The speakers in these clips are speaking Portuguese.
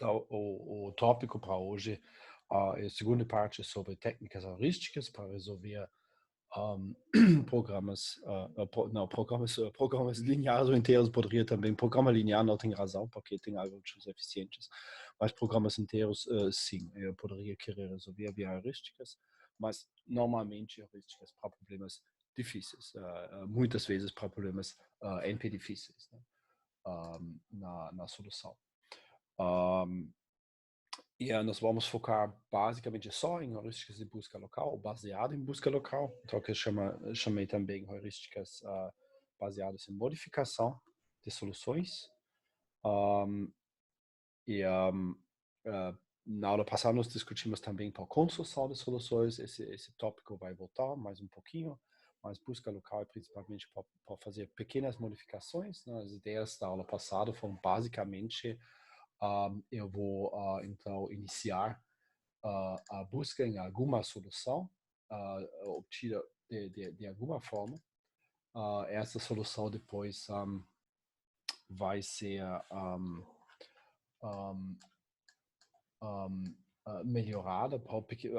Então, o tópico para hoje é a segunda parte sobre técnicas heurísticas para resolver um, programas, não, programas lineares ou inteiros poderia também, programa linear não tem razão, porque tem algoritmos eficientes, mas programas inteiros, sim, eu poderia querer resolver via heurísticas, mas normalmente heurísticas para problemas difíceis, muitas vezes para problemas NP difíceis, né, na solução. Um, nós vamos focar basicamente só em heurísticas de busca local, baseado em busca local, então que eu chamei também heurísticas baseadas em modificação de soluções. Um, e um, uh, Na aula passada nós discutimos também por construção de soluções, esse tópico vai voltar mais um pouquinho, mas busca local é principalmente para fazer pequenas modificações, né? As ideias da aula passada foram basicamente, eu vou então iniciar a busca em alguma solução obtida de alguma forma. Essa solução depois vai ser um, um, melhorada para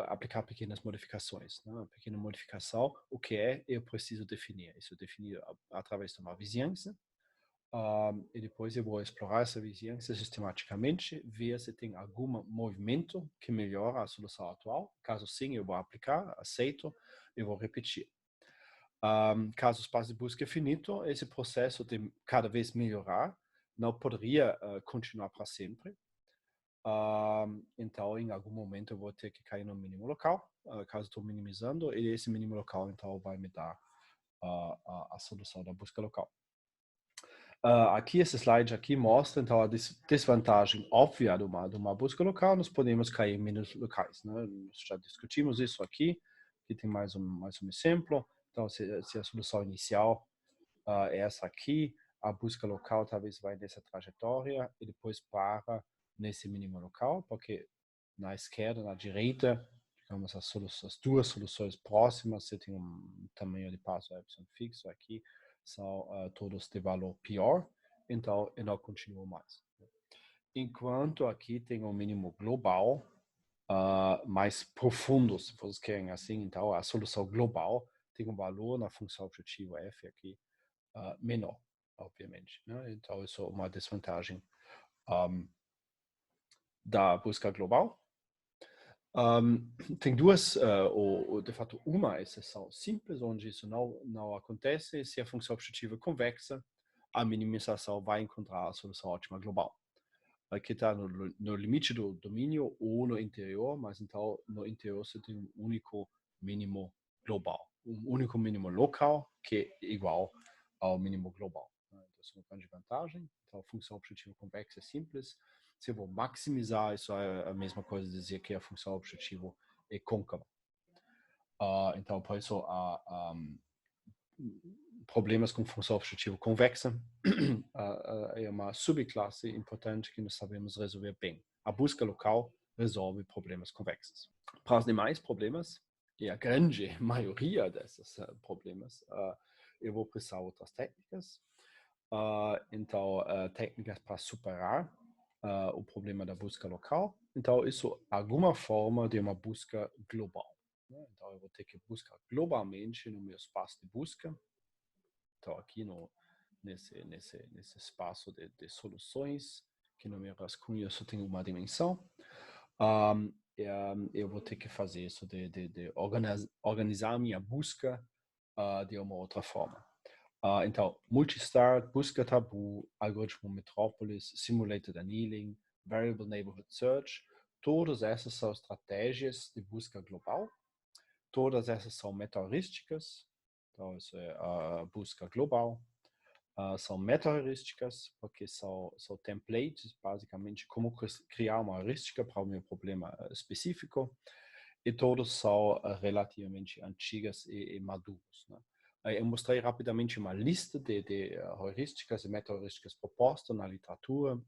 aplicar pequenas modificações. Né? Pequena modificação, o que é, eu preciso definir. Isso definir através de uma vizinhança. E depois eu vou explorar essa vizinhança sistematicamente, ver se tem algum movimento que melhora a solução atual. Caso sim, eu vou aplicar, aceito, eu vou repetir. Caso o espaço de busca é finito, esse processo de cada vez melhorar não poderia continuar para sempre. Então, em algum momento, eu vou ter que cair no mínimo local, caso estou minimizando, e esse mínimo local, então, vai me dar a solução da busca local. Aqui, esse slide aqui mostra, então, a desvantagem óbvia de uma busca local. Nós podemos cair em mínimos locais, né? Nós já discutimos isso aqui. Aqui tem mais um exemplo. Então, se a solução inicial é essa aqui, a busca local talvez vai nessa trajetória e depois para nesse mínimo local, porque na esquerda, na direita, digamos, as duas soluções próximas, você tem um tamanho de passo epsilon fixo aqui, são todos de valor pior, então eu não continuo mais. Enquanto aqui tem um mínimo global, mais profundo, se vocês querem assim, então a solução global tem um valor na função objetiva f aqui menor, obviamente. Né? Então isso é uma desvantagem da busca global. Tem duas, ou de fato uma exceção simples, onde isso não acontece. Se a função objetiva é convexa, a minimização vai encontrar a solução ótima global. Aqui está no limite do domínio ou no interior, mas então no interior você tem um único mínimo global, um único mínimo local que é igual ao mínimo global. Então, isso é uma grande vantagem. Então, a função objetiva convexa é simples. Se eu vou maximizar, isso é a mesma coisa de dizer que a função objetiva é côncava. Então, por isso, problemas com função objetiva convexa é uma subclasse importante que nós sabemos resolver bem. A busca local resolve problemas convexos. Para os demais problemas, e a grande maioria desses problemas, eu vou precisar de outras técnicas. Então, técnicas para superar o problema da busca local. Então, isso é alguma forma de uma busca global. Né? Então, eu vou ter que buscar globalmente no meu espaço de busca. Então, aqui nesse espaço de soluções, que no meu rascunho só tem uma dimensão, eu vou ter que fazer isso de organizar minha busca de uma outra forma. Então, multistart, busca tabu, algoritmo Metropolis, simulated annealing, variable neighborhood search, todas essas são estratégias de busca global. Todas essas são meta-heurísticas, então isso é a busca global. São meta-heurísticas, porque são templates, basicamente, como criar uma heurística para o meu problema específico. E todos são relativamente antigas e maduros. Né? Eu mostrei rapidamente uma lista de heurísticas e meta-heurísticas propostas na literatura,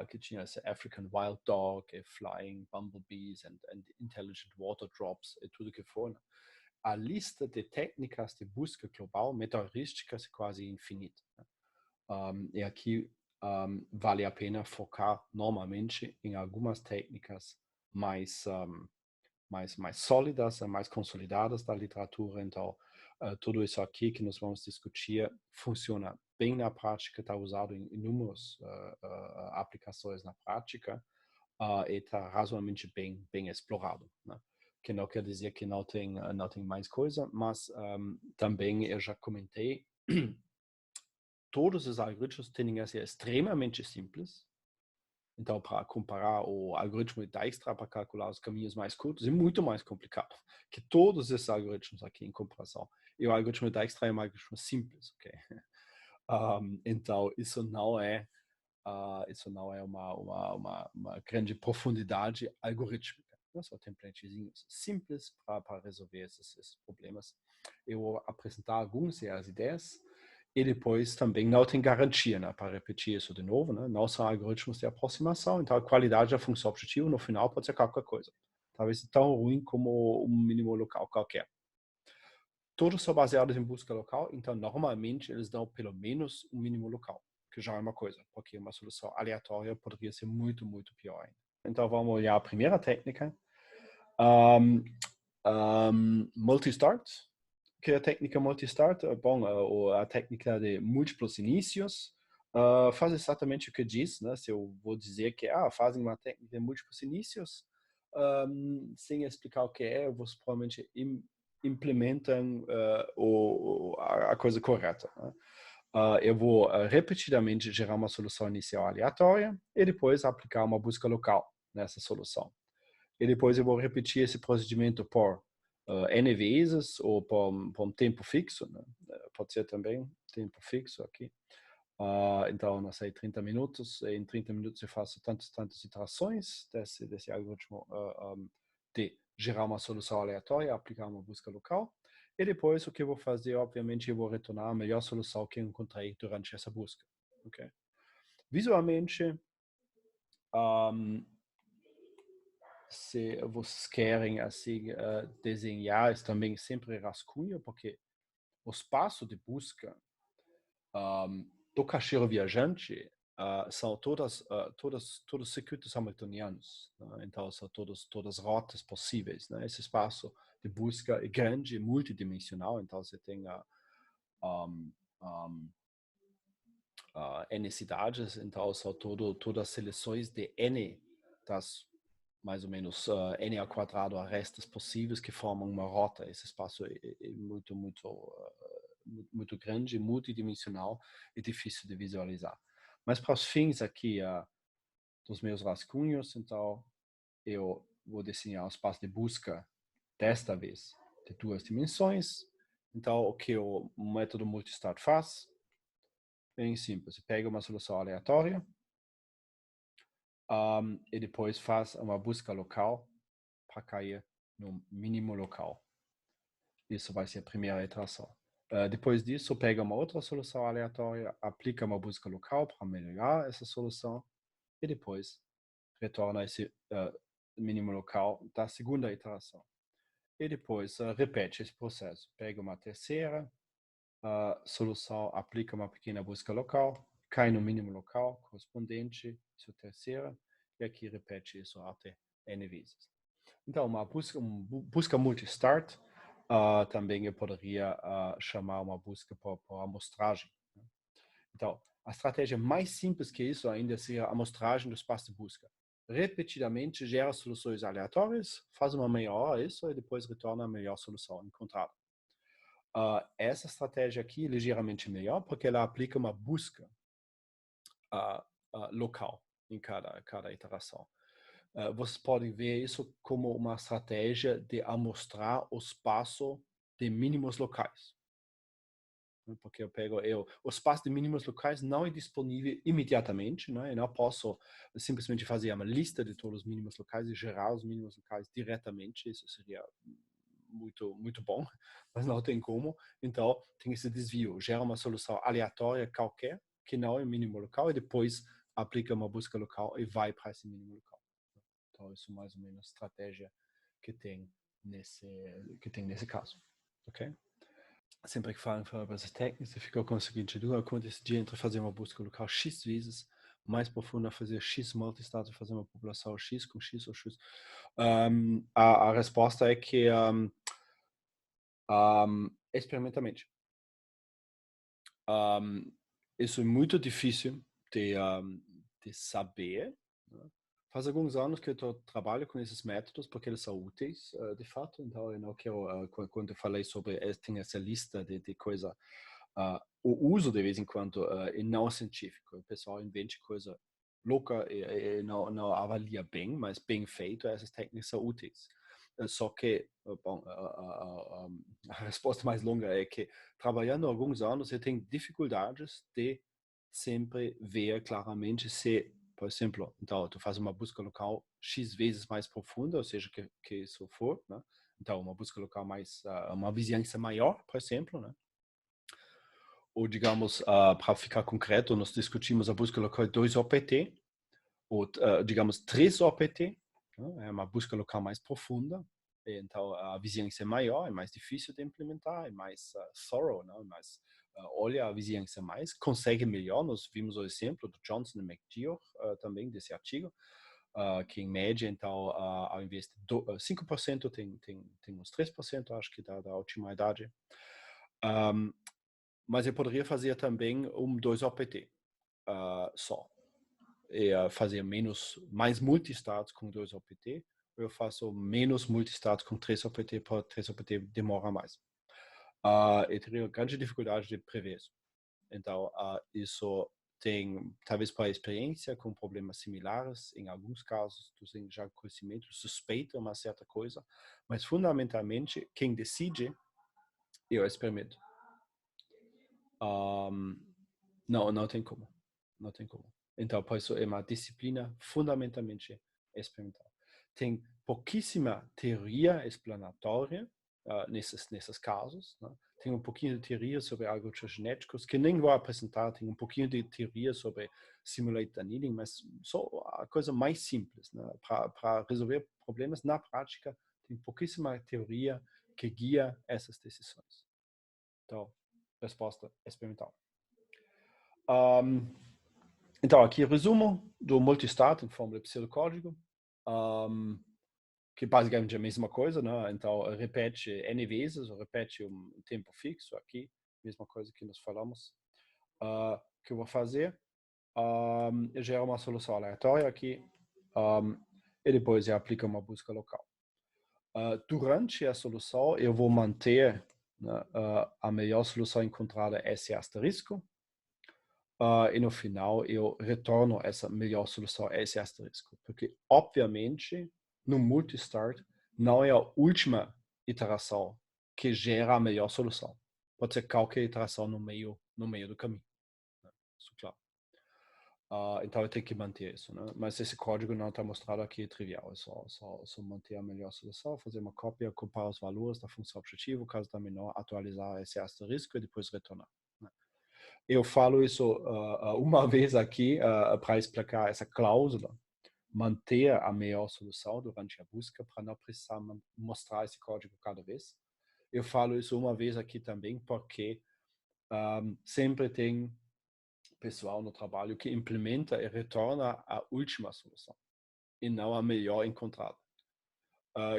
que tinha esse African Wild Dog, Flying Bumblebees and Intelligent Water Drops e tudo que for. Né? A lista de técnicas de busca global, meta-heurísticas, é quase infinita. Né? E aqui vale a pena focar normalmente em algumas técnicas mais sólidas, mais consolidadas da literatura. Então, tudo isso aqui que nós vamos discutir funciona bem na prática, está usado em inúmeras aplicações na prática e está razoavelmente bem explorado, né? Que não quer dizer que não tem mais coisa, mas também eu já comentei, todos os algoritmos tendem a ser extremamente simples. Então, para comparar o algoritmo de Dijkstra para calcular os caminhos mais curtos, é muito mais complicado que todos esses algoritmos aqui em comparação. E o algoritmo de Dijkstra é um algoritmo simples, ok? Então, isso não é uma grande profundidade algorítmica. São templatezinhos simples para resolver esses problemas. Eu vou apresentar algumas das ideias e depois também não tem garantia, né, para repetir isso de novo. Né? Não são algoritmos de aproximação, então a qualidade da função objetiva no final pode ser qualquer coisa. Talvez tão ruim como um mínimo local qualquer. Todos são baseados em busca local, então normalmente eles dão pelo menos um mínimo local, que já é uma coisa, porque uma solução aleatória poderia ser muito, muito pior ainda. Então vamos olhar a primeira técnica, multistart, que é a técnica multistart, bom, a técnica de múltiplos inícios, faz exatamente o que diz, né? Se eu vou dizer que fazem uma técnica de múltiplos inícios, sem explicar o que é, você provavelmente implementam a coisa correta. Né? Eu vou repetidamente gerar uma solução inicial aleatória e depois aplicar uma busca local nessa solução. E depois eu vou repetir esse procedimento por N vezes ou por um tempo fixo. Né? Pode ser também tempo fixo aqui. Então, não sei, 30 minutos. Em 30 minutos eu faço tantas iterações desse algoritmo de gerar uma solução aleatória, aplicar uma busca local. E depois o que eu vou fazer, obviamente, eu vou retornar a melhor solução que eu encontrei durante essa busca. Okay? Visualmente, se vocês querem assim desenhar, isso também sempre rascunho, porque o espaço de busca do caixeiro viajante são todos circuitos hamiltonianos, né? Então são todas rotas possíveis, né? Esse espaço de busca é grande, multidimensional, então você tem N cidades, então são todas seleções de N das mais ou menos N ao quadrado restas possíveis que formam uma rota. Esse espaço é muito grande, multidimensional e difícil de visualizar. Mas para os fins aqui dos meus rascunhos, então eu vou desenhar um espaço de busca desta vez de 2 dimensões. Então o que o método multistart faz? Bem simples, você pega uma solução aleatória e depois faz uma busca local para cair no mínimo local. Isso vai ser a primeira iteração. Depois disso, pega uma outra solução aleatória, aplica uma busca local para melhorar essa solução e depois retorna esse mínimo local da segunda iteração. E depois repete esse processo. Pega uma terceira solução, aplica uma pequena busca local, cai no mínimo local correspondente, sua terceira, e aqui repete isso até N vezes. Então, uma busca multi-start, também eu poderia chamar uma busca por amostragem. Né? Então, a estratégia mais simples que isso ainda seria a amostragem do espaço de busca. Repetidamente gera soluções aleatórias, faz uma meia hora isso e depois retorna a melhor solução encontrada. Essa estratégia aqui é ligeiramente melhor porque ela aplica uma busca local em cada iteração. Vocês podem ver isso como uma estratégia de amostrar o espaço de mínimos locais. Porque o espaço de mínimos locais não é disponível imediatamente, né? Eu não posso simplesmente fazer uma lista de todos os mínimos locais e gerar os mínimos locais diretamente, isso seria muito, muito bom, mas não tem como. Então, tem esse desvio, gera uma solução aleatória qualquer, que não é mínimo local, e depois aplica uma busca local e vai para esse mínimo local. Então, isso é mais ou menos a estratégia que tem nesse caso. Ok? Sempre que falam sobre essas técnicas, eu fico com a seguinte dúvida: como decidir entre fazer uma busca local X vezes mais profunda, fazer X multistatus, fazer uma população X com X ou X? A resposta é que experimentalmente. Isso é muito difícil de saber, né? Faz alguns anos que eu trabalho com esses métodos porque eles são úteis, de fato. Então, eu não quero, quando eu falei sobre, tem essa lista de coisa, o uso de vez em quando é não científico. O pessoal inventa coisa louca e não avalia bem, mas bem feito, essas técnicas são úteis. Só que, bom, a resposta mais longa é que trabalhando há alguns anos, eu tenho dificuldades de sempre ver claramente se, por exemplo, então tu faz uma busca local X vezes mais profunda, ou seja, que isso for, né? Então, uma busca local mais, uma vizinhança maior, por exemplo, né? Ou, digamos, para ficar concreto, nós discutimos a busca local 2 OPT, ou, digamos, 3 OPT, né? É uma busca local mais profunda, então a vizinhança é maior, é mais difícil de implementar, é mais thorough, né? Mais, olha a vizinhança mais, consegue melhor. Nós vimos o exemplo do Johnson e McGeoch também, desse artigo, que em média, então, ao invés de 5%, tem uns 3%, acho que da última idade. Mas eu poderia fazer também 2 OPT só. Fazer mais multistatus com 2 OPT, eu faço menos multistatus com 3 OPT, para 3 OPT demora mais. Eu teria grande dificuldade de prever isso. Então, isso tem, talvez para a experiência, com problemas similares, em alguns casos, tu tem já conhecimento, suspeita uma certa coisa, mas fundamentalmente, quem decide é o experimento. Não tem como. Não tem como. Então, por isso é uma disciplina fundamentalmente experimental. Tem pouquíssima teoria explanatória nesses casos, né? Tem um pouquinho de teoria sobre algoritmos genéticos, que nem vou apresentar, tem um pouquinho de teoria sobre simulated annealing, mas só a coisa mais simples, né? Para resolver problemas na prática, tem pouquíssima teoria que guia essas decisões. Então, resposta experimental. Então, aqui resumo do multistat em forma de pseudocódigo, que basicamente é a mesma coisa, né? Então, repete N vezes, ou repete um tempo fixo aqui, mesma coisa que nós falamos. Que eu vou fazer? Eu gero uma solução aleatória aqui, e depois eu aplico uma busca local. Durante a solução, eu vou manter, né, a melhor solução encontrada S asterisco, e no final eu retorno essa melhor solução a esse asterisco. Porque, obviamente, no multistart, não é a última iteração que gera a melhor solução. Pode ser qualquer iteração no meio do caminho. Né? Isso, claro. Então eu tenho que manter isso, né? Mas esse código não está mostrado aqui, é trivial. É só manter a melhor solução, fazer uma cópia, comparar os valores da função objetivo, caso da menor, atualizar esse asterisco e depois retornar. Né? Eu falo isso uma vez aqui para explicar essa cláusula, manter a melhor solução durante a busca, para não precisar mostrar esse código cada vez. Eu falo isso uma vez aqui também, porque sempre tem pessoal no trabalho que implementa e retorna a última solução, e não a melhor encontrada.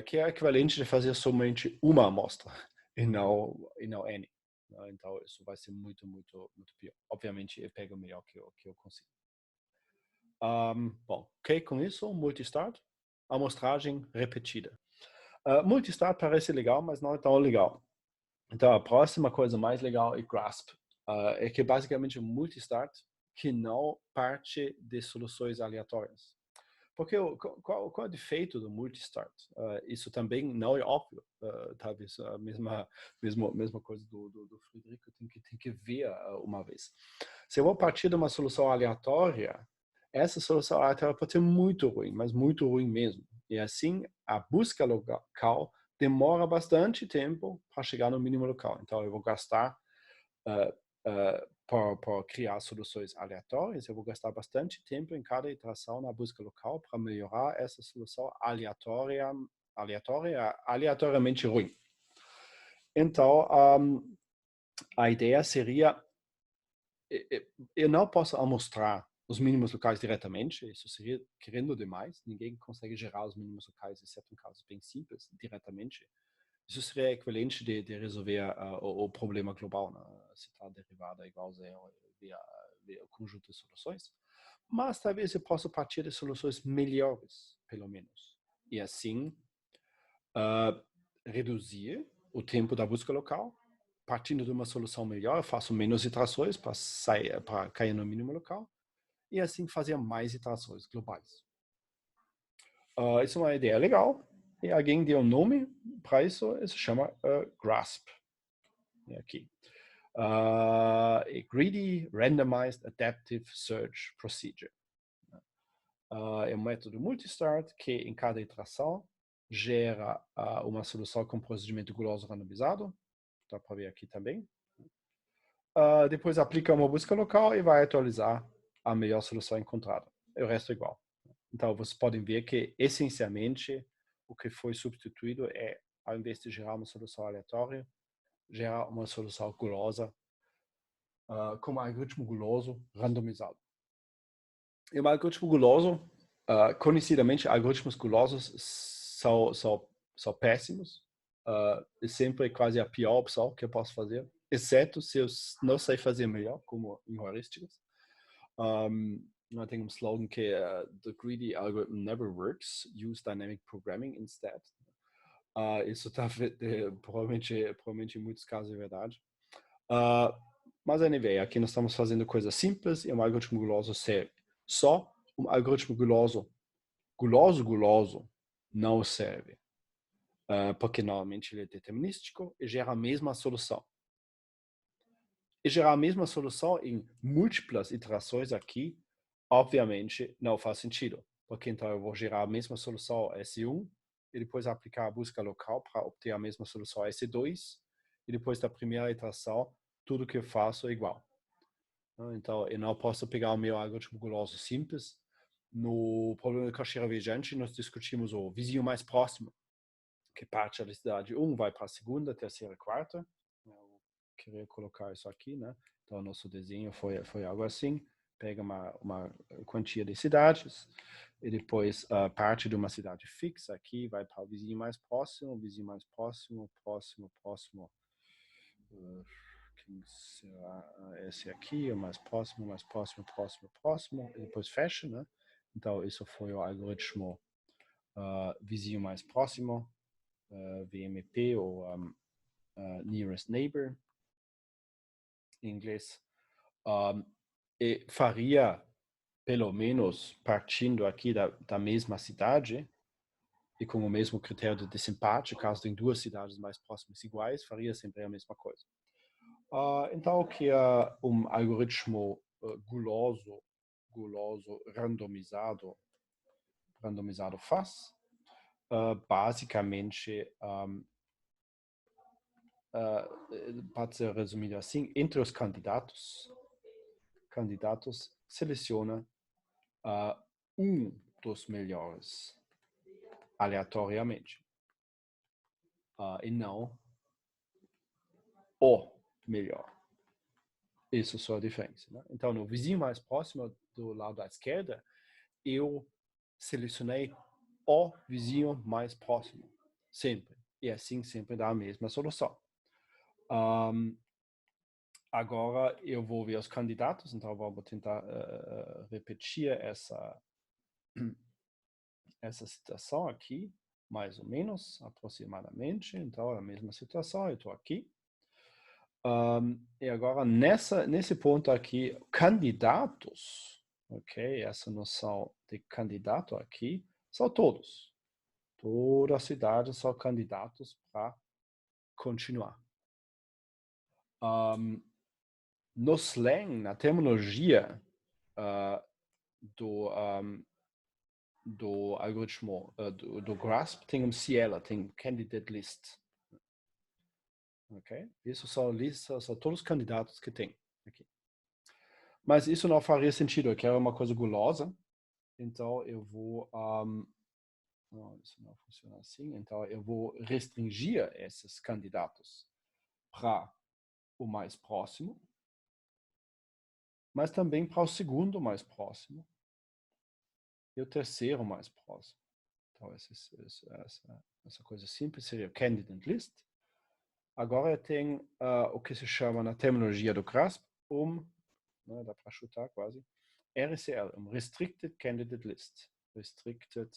Que é equivalente de fazer somente uma amostra, e não N. Então, isso vai ser muito, muito, muito pior. Obviamente, eu pego o melhor que eu consigo. Bom, ok, com isso, multistart, amostragem repetida. Multistart parece legal, mas não é tão legal. Então, a próxima coisa mais legal é Grasp. É que basicamente multistart que não parte de soluções aleatórias. Porque qual é o defeito do multistart? Isso também não é óbvio. Talvez a mesma coisa do Frederico tem que ver uma vez. Se eu vou partir de uma solução aleatória, essa solução aleatória pode ser muito ruim, mas muito ruim mesmo. E assim, a busca local demora bastante tempo para chegar no mínimo local. Então, eu vou gastar para criar soluções aleatórias, eu vou gastar bastante tempo em cada iteração na busca local para melhorar essa solução aleatoriamente ruim. Então, a ideia seria, eu não posso amostrar os mínimos locais diretamente, isso seria querendo demais, ninguém consegue gerar os mínimos locais, exceto em casos bem simples, diretamente. Isso seria equivalente de resolver o problema global, né? Se está derivada igual a zero via o conjunto de soluções. Mas talvez eu possa partir de soluções melhores, pelo menos. E assim, reduzir o tempo da busca local. Partindo de uma solução melhor, eu faço menos iterações para cair no mínimo local. E assim fazer mais iterações globais. Isso é uma ideia legal. E alguém deu um nome para isso, isso chama GRASP. É aqui. Greedy Randomized Adaptive Search Procedure. É um método multistart que em cada iteração gera uma solução com procedimento guloso randomizado. Dá para ver aqui também. Depois aplica uma busca local e vai atualizar a melhor solução encontrada. E o resto é igual. Então, vocês podem ver que, essencialmente, o que foi substituído é, ao invés de gerar uma solução aleatória, gerar uma solução gulosa, com um algoritmo guloso randomizado. E um algoritmo guloso, conhecidamente, algoritmos gulosos são péssimos. É sempre quase a pior opção que eu posso fazer, exceto se eu não sei fazer melhor, como em heurísticas. I think slogan que the greedy algorithm never works, use dynamic programming instead. Isso tá, provavelmente em muitos casos é verdade. Mas anyway, aqui nós estamos fazendo coisas simples e um algoritmo guloso serve. Só um algoritmo guloso não serve. Porque normalmente ele é determinístico e gera a mesma solução. E gerar a mesma solução em múltiplas iterações aqui, obviamente, não faz sentido. Porque então eu vou gerar a mesma solução S1 e depois aplicar a busca local para obter a mesma solução S2 e depois da primeira iteração, tudo que eu faço é igual. Então, eu não posso pegar o meu algoritmo guloso simples. No problema de caixeira viajante, nós discutimos o vizinho mais próximo, que parte da cidade 1 vai para a segunda, terceira, quarta. Eu queria colocar isso aqui, né? Então, nosso desenho foi algo assim. Pega uma quantia de cidades e depois parte de uma cidade fixa aqui, vai para o vizinho mais próximo, próximo. Quem será esse aqui? O mais próximo, e depois fecha, né? Então, isso foi o algoritmo vizinho mais próximo, VMP, ou Nearest Neighbor, em inglês. E faria, pelo menos, partindo aqui da mesma cidade, e com o mesmo critério de desempate, caso tem duas cidades mais próximas iguais, faria sempre a mesma coisa. Então, o que um algoritmo guloso randomizado faz, basicamente, pode ser resumido assim, entre os candidatos seleciona um dos melhores aleatoriamente, e não o melhor. Isso é só a diferença, né? Então, no vizinho mais próximo do lado da esquerda, eu selecionei o vizinho mais próximo, sempre. E assim sempre dá a mesma solução. Agora eu vou ver os candidatos, então vamos tentar repetir essa situação aqui, mais ou menos, aproximadamente. Então, é a mesma situação, eu estou aqui. E agora, nesse ponto aqui, candidatos, ok? Essa noção de candidato aqui, são todos. Todas as cidades são candidatos para continuar. No slang, na terminologia do algoritmo, do GRASP, tem CIELA, tem Candidate List. Ok? Isso são listas, são todos os candidatos que tem aqui. Mas isso não faria sentido, eu quero uma coisa gulosa, então eu vou... não, isso não funciona assim, então eu vou restringir esses candidatos para o mais próximo, mas também para o segundo mais próximo e o terceiro mais próximo. Então, essa coisa simples seria o candidate list. Agora tem o que se chama na terminologia do CRASP, dá para chutar quase, RCL, Restricted Candidate List. Restricted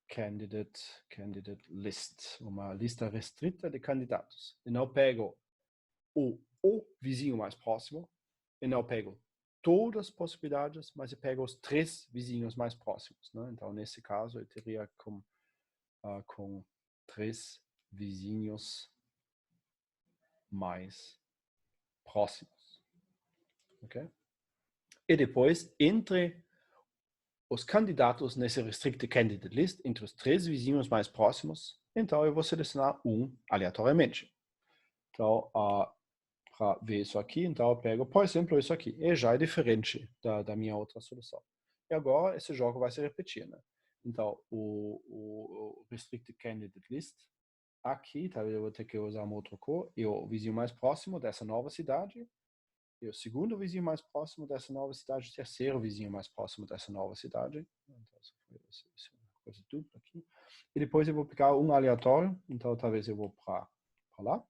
Candidate List, uma lista restrita de candidatos. Eu não pego o vizinho mais próximo, eu não pego todas as possibilidades, mas eu pego os 3 vizinhos mais próximos. Né? Então, nesse caso, eu teria com 3 vizinhos mais próximos. Okay? E depois, entre os candidatos nesse Restricted Candidate List, entre os 3 vizinhos mais próximos, então eu vou selecionar um aleatoriamente. Então, para ver isso aqui, então eu pego, por exemplo, isso aqui. E já é diferente da minha outra solução. E agora esse jogo vai se repetir, né? Então, o Restricted Candidate List, aqui, talvez eu vou ter que usar uma outra cor, e o vizinho mais próximo dessa nova cidade, e o segundo vizinho mais próximo dessa nova cidade, o terceiro vizinho mais próximo dessa nova cidade. Então, isso é uma coisa dupla aqui. E depois eu vou pegar um aleatório, então talvez eu vou para lá.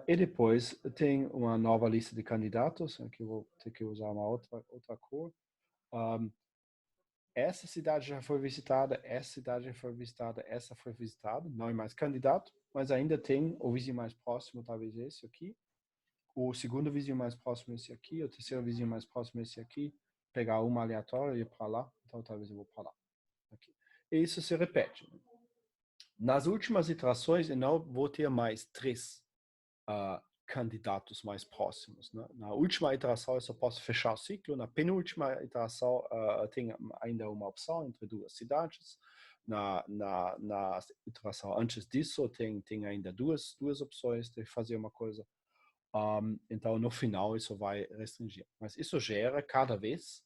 E depois tem uma nova lista de candidatos, aqui eu vou ter que usar uma outra cor. Essa cidade já foi visitada, essa cidade já foi visitada, essa foi visitada, não é mais candidato, mas ainda tem o vizinho mais próximo, talvez esse aqui. O segundo vizinho mais próximo é esse aqui, o terceiro vizinho mais próximo é esse aqui. Pegar uma aleatória e ir para lá, então talvez eu vou para lá. Aqui. E isso se repete. Nas últimas iterações, eu não vou ter mais 3 candidatos mais próximos. Né? Na última iteração, eu só posso fechar o ciclo. Na penúltima iteração, tem ainda uma opção entre 2 cidades. Na iteração antes disso, tem ainda duas opções de fazer uma coisa. Então, no final, isso vai restringir. Mas isso gera, cada vez,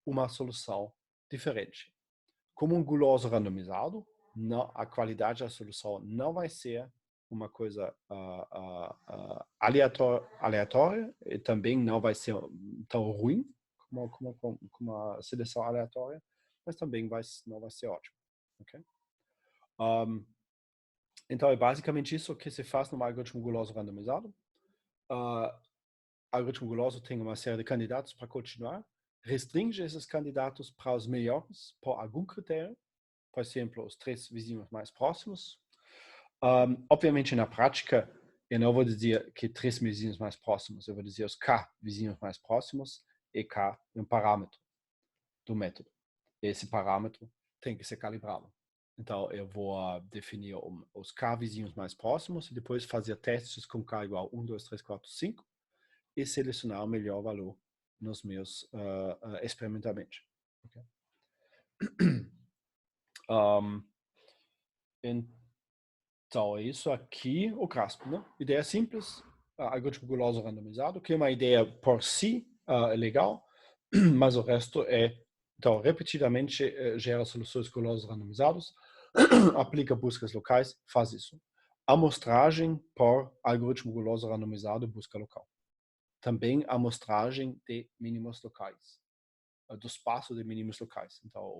uma solução diferente. Como um guloso randomizado, a qualidade da solução não vai ser uma coisa aleatória e também não vai ser tão ruim como a seleção aleatória, mas também não vai ser ótimo. Okay? Então, é basicamente isso que se faz no algoritmo guloso randomizado. Algoritmo guloso tem uma série de candidatos para continuar, restringe esses candidatos para os melhores por algum critério, por exemplo, os 3 vizinhos mais próximos. Obviamente, na prática, eu não vou dizer que 3 vizinhos mais próximos, eu vou dizer os K vizinhos mais próximos, e K é um parâmetro do método. Esse parâmetro tem que ser calibrado. Então, eu vou definir os K vizinhos mais próximos e depois fazer testes com K igual 1, 2, 3, 4, 5 e selecionar o melhor valor nos meus experimentalmente. Okay? Então, é isso aqui, o CRASP. Né? Ideia simples, algoritmo guloso randomizado, que é uma ideia por si legal, mas o resto é, então, repetidamente gera soluções gulosas randomizadas, aplica buscas locais, faz isso. Amostragem por algoritmo guloso randomizado, busca local. Também amostragem de mínimos locais, do espaço de mínimos locais. Então,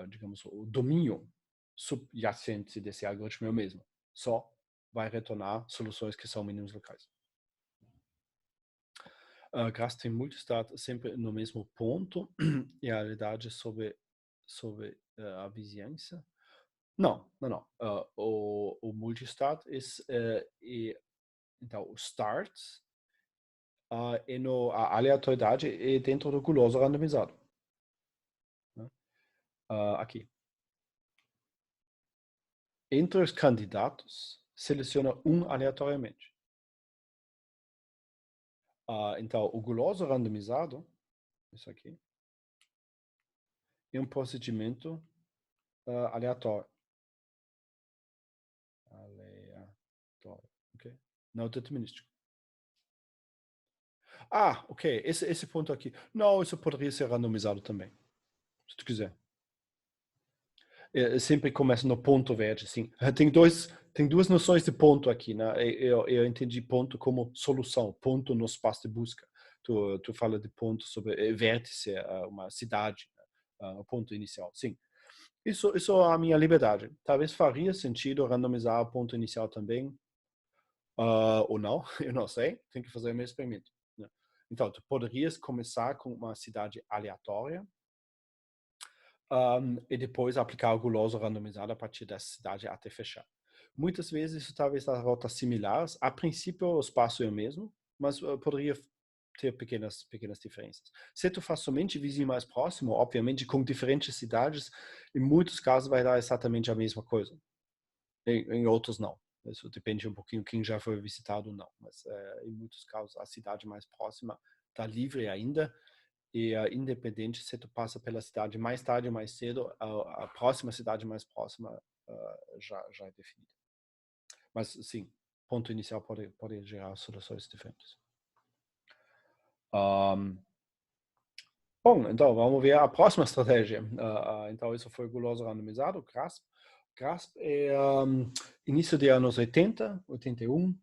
digamos, o domínio subjacente desse algoritmo é o mesmo. Só vai retornar soluções que são mínimos locais. Gras tem multistat sempre no mesmo ponto e a realidade sobre a vizinhança. Não. O multistat então o start e a aleatoriedade é dentro do guloso randomizado. Né? Aqui. Entre os candidatos, seleciona um aleatoriamente. Então, o guloso randomizado, isso aqui, é um procedimento aleatório. Okay? Não determinístico. Ok. Esse ponto aqui. Não, isso poderia ser randomizado também. Se tu quiser. Sempre começa no ponto verde, assim. Tem tem duas noções de ponto aqui, né? Eu entendi ponto como solução, ponto no espaço de busca. Tu fala de ponto sobre vértice, uma cidade, o ponto inicial. Sim, isso é a minha liberdade. Talvez faria sentido randomizar o ponto inicial também, ou não, eu não sei. Tem que fazer o meu experimento, né? Então, tu poderias começar com uma cidade aleatória, e depois aplicar o guloso randomizado a partir dessa cidade até fechar. Muitas vezes isso talvez as rotas similares. A princípio o espaço é o mesmo, mas poderia ter pequenas diferenças. Se tu faz somente vizinho mais próximo, obviamente com diferentes cidades, em muitos casos vai dar exatamente a mesma coisa. Em outros não. Isso depende um pouquinho quem já foi visitado ou não. Mas em muitos casos a cidade mais próxima está livre ainda. E independente se tu passa pela cidade mais tarde ou mais cedo, a próxima cidade mais próxima já é definida. Mas sim, ponto inicial pode gerar soluções diferentes. Bom, então vamos ver a próxima estratégia. Então isso foi guloso randomizado, GRASP. GRASP é início dos anos 80, 81.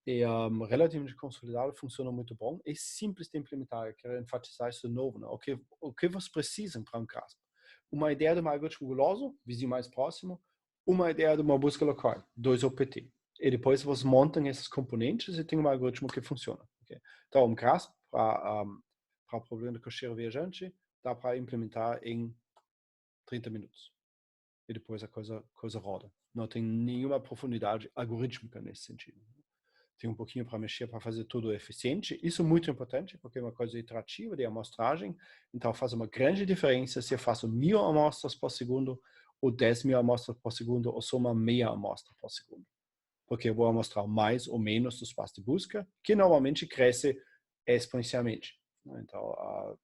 É relativamente consolidado, funciona muito bom. É simples de implementar. Eu quero enfatizar isso de novo, né? O que você precisa para um GRASP? Uma ideia de um algoritmo guloso, vizinho mais próximo, uma ideia de uma busca local, 2 OPT. E depois você monta esses componentes e tem um algoritmo que funciona. Okay? Então, um GRASP para o problema do cocheiro viajante dá para implementar em 30 minutos. E depois a coisa roda. Não tem nenhuma profundidade algorítmica nesse sentido. Tem um pouquinho para mexer para fazer tudo eficiente. Isso é muito importante, porque é uma coisa iterativa de amostragem. Então, faz uma grande diferença se eu faço 1000 amostras por segundo, ou 10.000 amostras por segundo, ou só uma meia amostra por segundo. Porque eu vou amostrar mais ou menos do espaço de busca, que normalmente cresce exponencialmente. Então,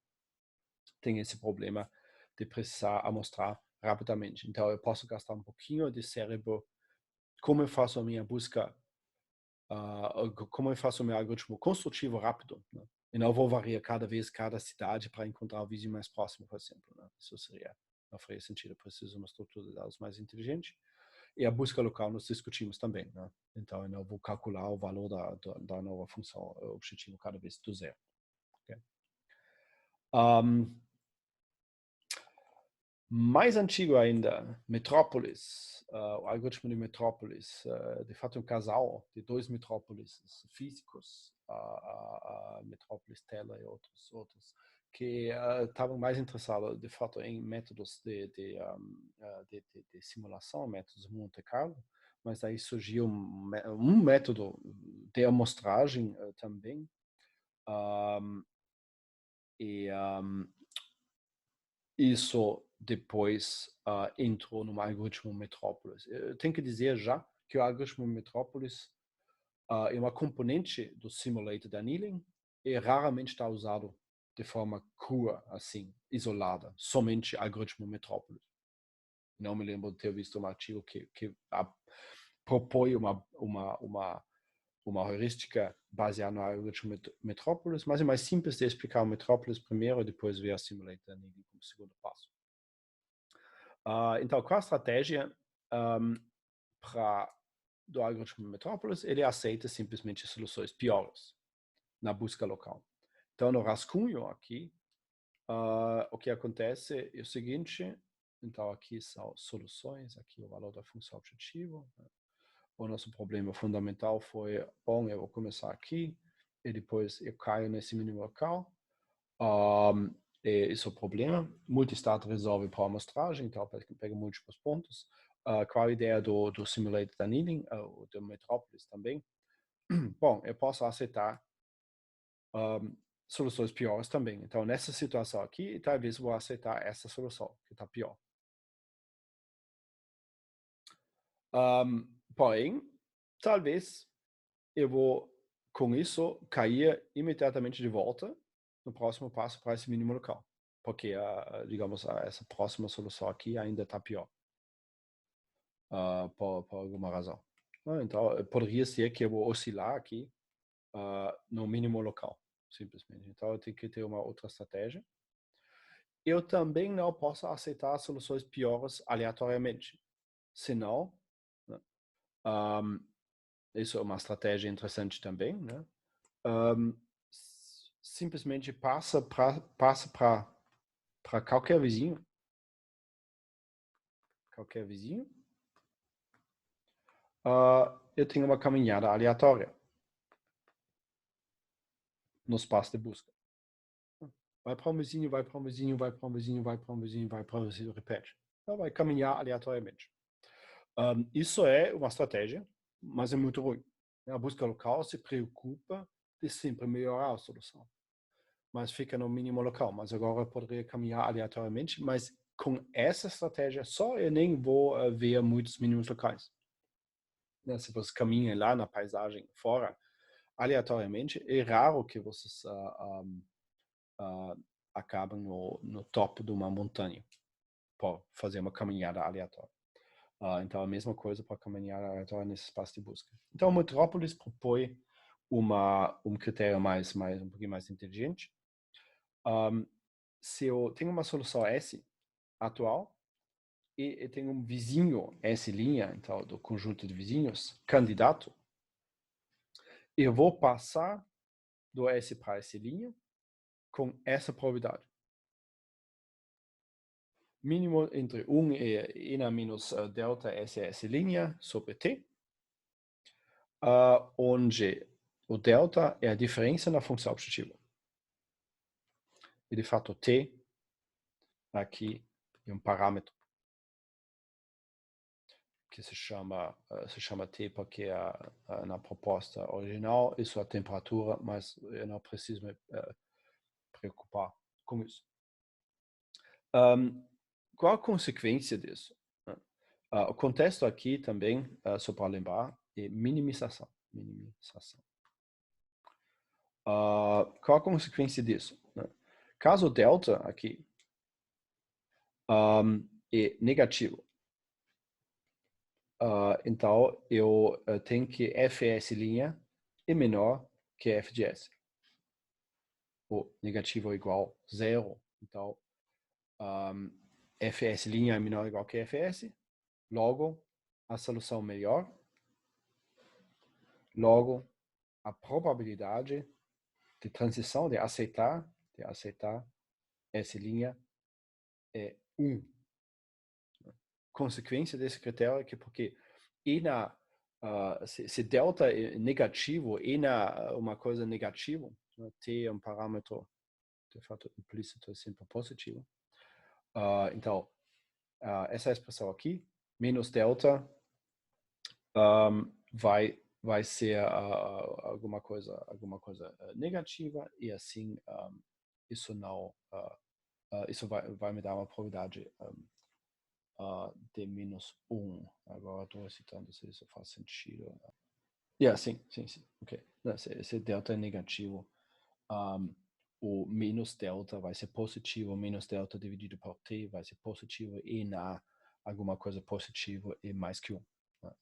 tem esse problema de precisar amostrar rapidamente. Então, eu posso gastar um pouquinho de cérebro. Como eu faço a minha busca, como eu faço o meu algoritmo construtivo rápido, né? E não vou variar cada cidade para encontrar o vizinho mais próximo, por exemplo, né? Isso não faria sentido. Eu preciso de uma estrutura de dados mais inteligente. E a busca local nós discutimos também, né? Então, eu não vou calcular o valor da nova função objetivo cada vez do zero. Okay? Mais antigo ainda, Metrópolis, o algoritmo de Metrópolis, de fato um casal de 2 metrópolis físicos, Metrópolis Teller e outros, que estavam mais interessados de fato em métodos de simulação, métodos de Monte Carlo, mas aí surgiu um método de amostragem também, e isso depois entrou no algoritmo Metrópolis. Eu tenho que dizer já que o algoritmo Metrópolis é uma componente do Simulated Annealing e raramente está usado de forma crua, assim, isolada, somente algoritmo Metrópolis. Não me lembro de ter visto um artigo que propõe uma heurística baseada no algoritmo Metrópolis, mas é mais simples de explicar o Metrópolis primeiro e depois ver a Simulated Annealing como segundo passo. Então, qual a estratégia do algoritmo Metrópolis? Ele aceita simplesmente soluções piores na busca local. Então, no rascunho aqui, o que acontece é o seguinte. Então, aqui são soluções, aqui o valor da função objetivo. O nosso problema fundamental foi, bom, eu vou começar aqui, e depois eu caio nesse mínimo local. Esse é o problema. Multistado resolve por amostragem, então pega múltiplos pontos. Qual a ideia do Simulated Annealing, do Metrópolis também? Bom, eu posso aceitar soluções piores também. Então, nessa situação aqui, talvez eu vou aceitar essa solução, que está pior. Porém, talvez eu vou, com isso, cair imediatamente de volta no próximo passo para esse mínimo local. Porque, digamos, essa próxima solução aqui ainda está pior. Por alguma razão. Então, poderia ser que eu vou oscilar aqui no mínimo local, simplesmente. Então, eu tenho que ter uma outra estratégia. Eu também não posso aceitar soluções piores aleatoriamente. Se não, né? Isso é uma estratégia interessante também, né? Simplesmente passa para qualquer vizinho. Eu tenho uma caminhada aleatória no espaço de busca. Vai para um vizinho, vai para um vizinho, vai para um vizinho, vai para um vizinho, vai para um vizinho, repete. Ela vai caminhar aleatoriamente. Isso é uma estratégia, mas é muito ruim. A busca local se preocupa de sempre melhorar a solução, mas fica no mínimo local. Mas agora eu poderia caminhar aleatoriamente, mas com essa estratégia só eu nem vou ver muitos mínimos locais. Se você caminha lá na paisagem fora, aleatoriamente, é raro que vocês acabam no topo de uma montanha por fazer uma caminhada aleatória. Então, a mesma coisa para caminhada aleatória nesse espaço de busca. Então, o Metrópolis propõe um critério um pouquinho mais inteligente. Se eu tenho uma solução S atual e eu tenho um vizinho S', então, do conjunto de vizinhos, candidato, eu vou passar do S para S' com essa probabilidade. Mínimo entre 1 e N menos delta SS' sobre T, onde o delta é a diferença na função objetiva. E, de fato, T aqui é um parâmetro que se chama T porque na proposta original isso é a temperatura, mas eu não preciso me preocupar com isso. Qual a consequência disso? O contexto aqui também, só para lembrar, é minimização. Qual a consequência disso? Caso delta aqui é negativo, então eu tenho que Fs' é menor que f de S. O negativo é igual a zero. Então, Fs' é menor ou igual que Fs. Logo, a solução melhor. Logo, a probabilidade de transição, de aceitar S' é 1. Consequência desse critério é que porque se delta é negativo, uma coisa negativa, T é um parâmetro, de fato, implícito, é sempre positivo. Então, essa expressão aqui, menos delta, vai ser alguma coisa negativa e assim isso não isso vai me dar uma probabilidade de menos 1. Agora estou citando se isso faz sentido. Sim. Ok. Se delta é negativo, o menos delta vai ser positivo, menos delta dividido por t vai ser positivo e na alguma coisa positiva é mais que 1.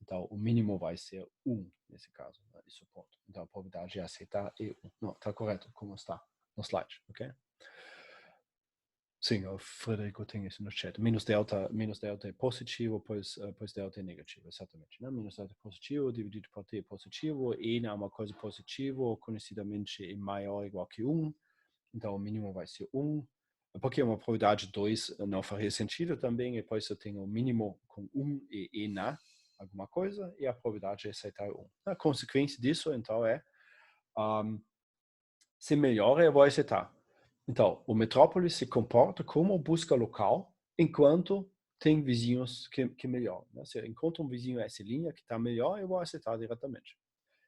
Então, o mínimo vai ser 1 nesse caso. Isso ponto. Então, a probabilidade de aceitar é 1. Não, está correto como está no slide, ok? Sim, o Frederico tem isso no chat. Menos delta é positivo, pois delta é negativo, exatamente. Né? Menos delta é positivo, dividido por t é positivo, n é uma coisa positiva, conhecidamente é maior ou igual que 1, então o mínimo vai ser 1. Porque uma probabilidade 2 não faria sentido também, e depois eu tenho o mínimo com 1 e na alguma coisa, e a probabilidade de aceitar 1. A consequência disso, então, é se melhora, eu vou aceitar. Então, o Metrópolis se comporta como busca local, enquanto tem vizinhos que melhoram. Né? Se eu encontro um vizinho S' que está melhor, eu vou aceitar diretamente.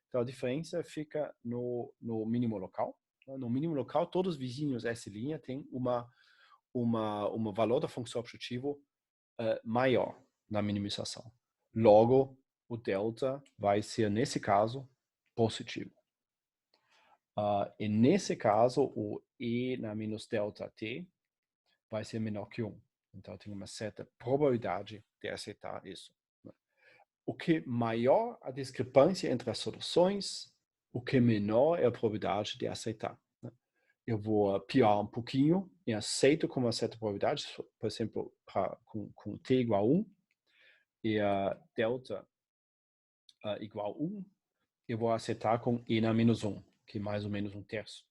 Então, a diferença fica no mínimo local. Né? No mínimo local, todos os vizinhos S' têm uma valor da função objetivo maior na minimização. Logo, o delta vai ser, nesse caso, positivo. E nesse caso, o E na menos delta T vai ser menor que 1. Então, tem uma certa probabilidade de aceitar isso. O que maior a discrepância entre as soluções, o que menor é a probabilidade de aceitar. Eu vou piorar um pouquinho e aceito com uma certa probabilidade, por exemplo, com T igual a 1. e delta igual 1, eu vou acertar com n a menos 1, que é mais ou menos 1/3.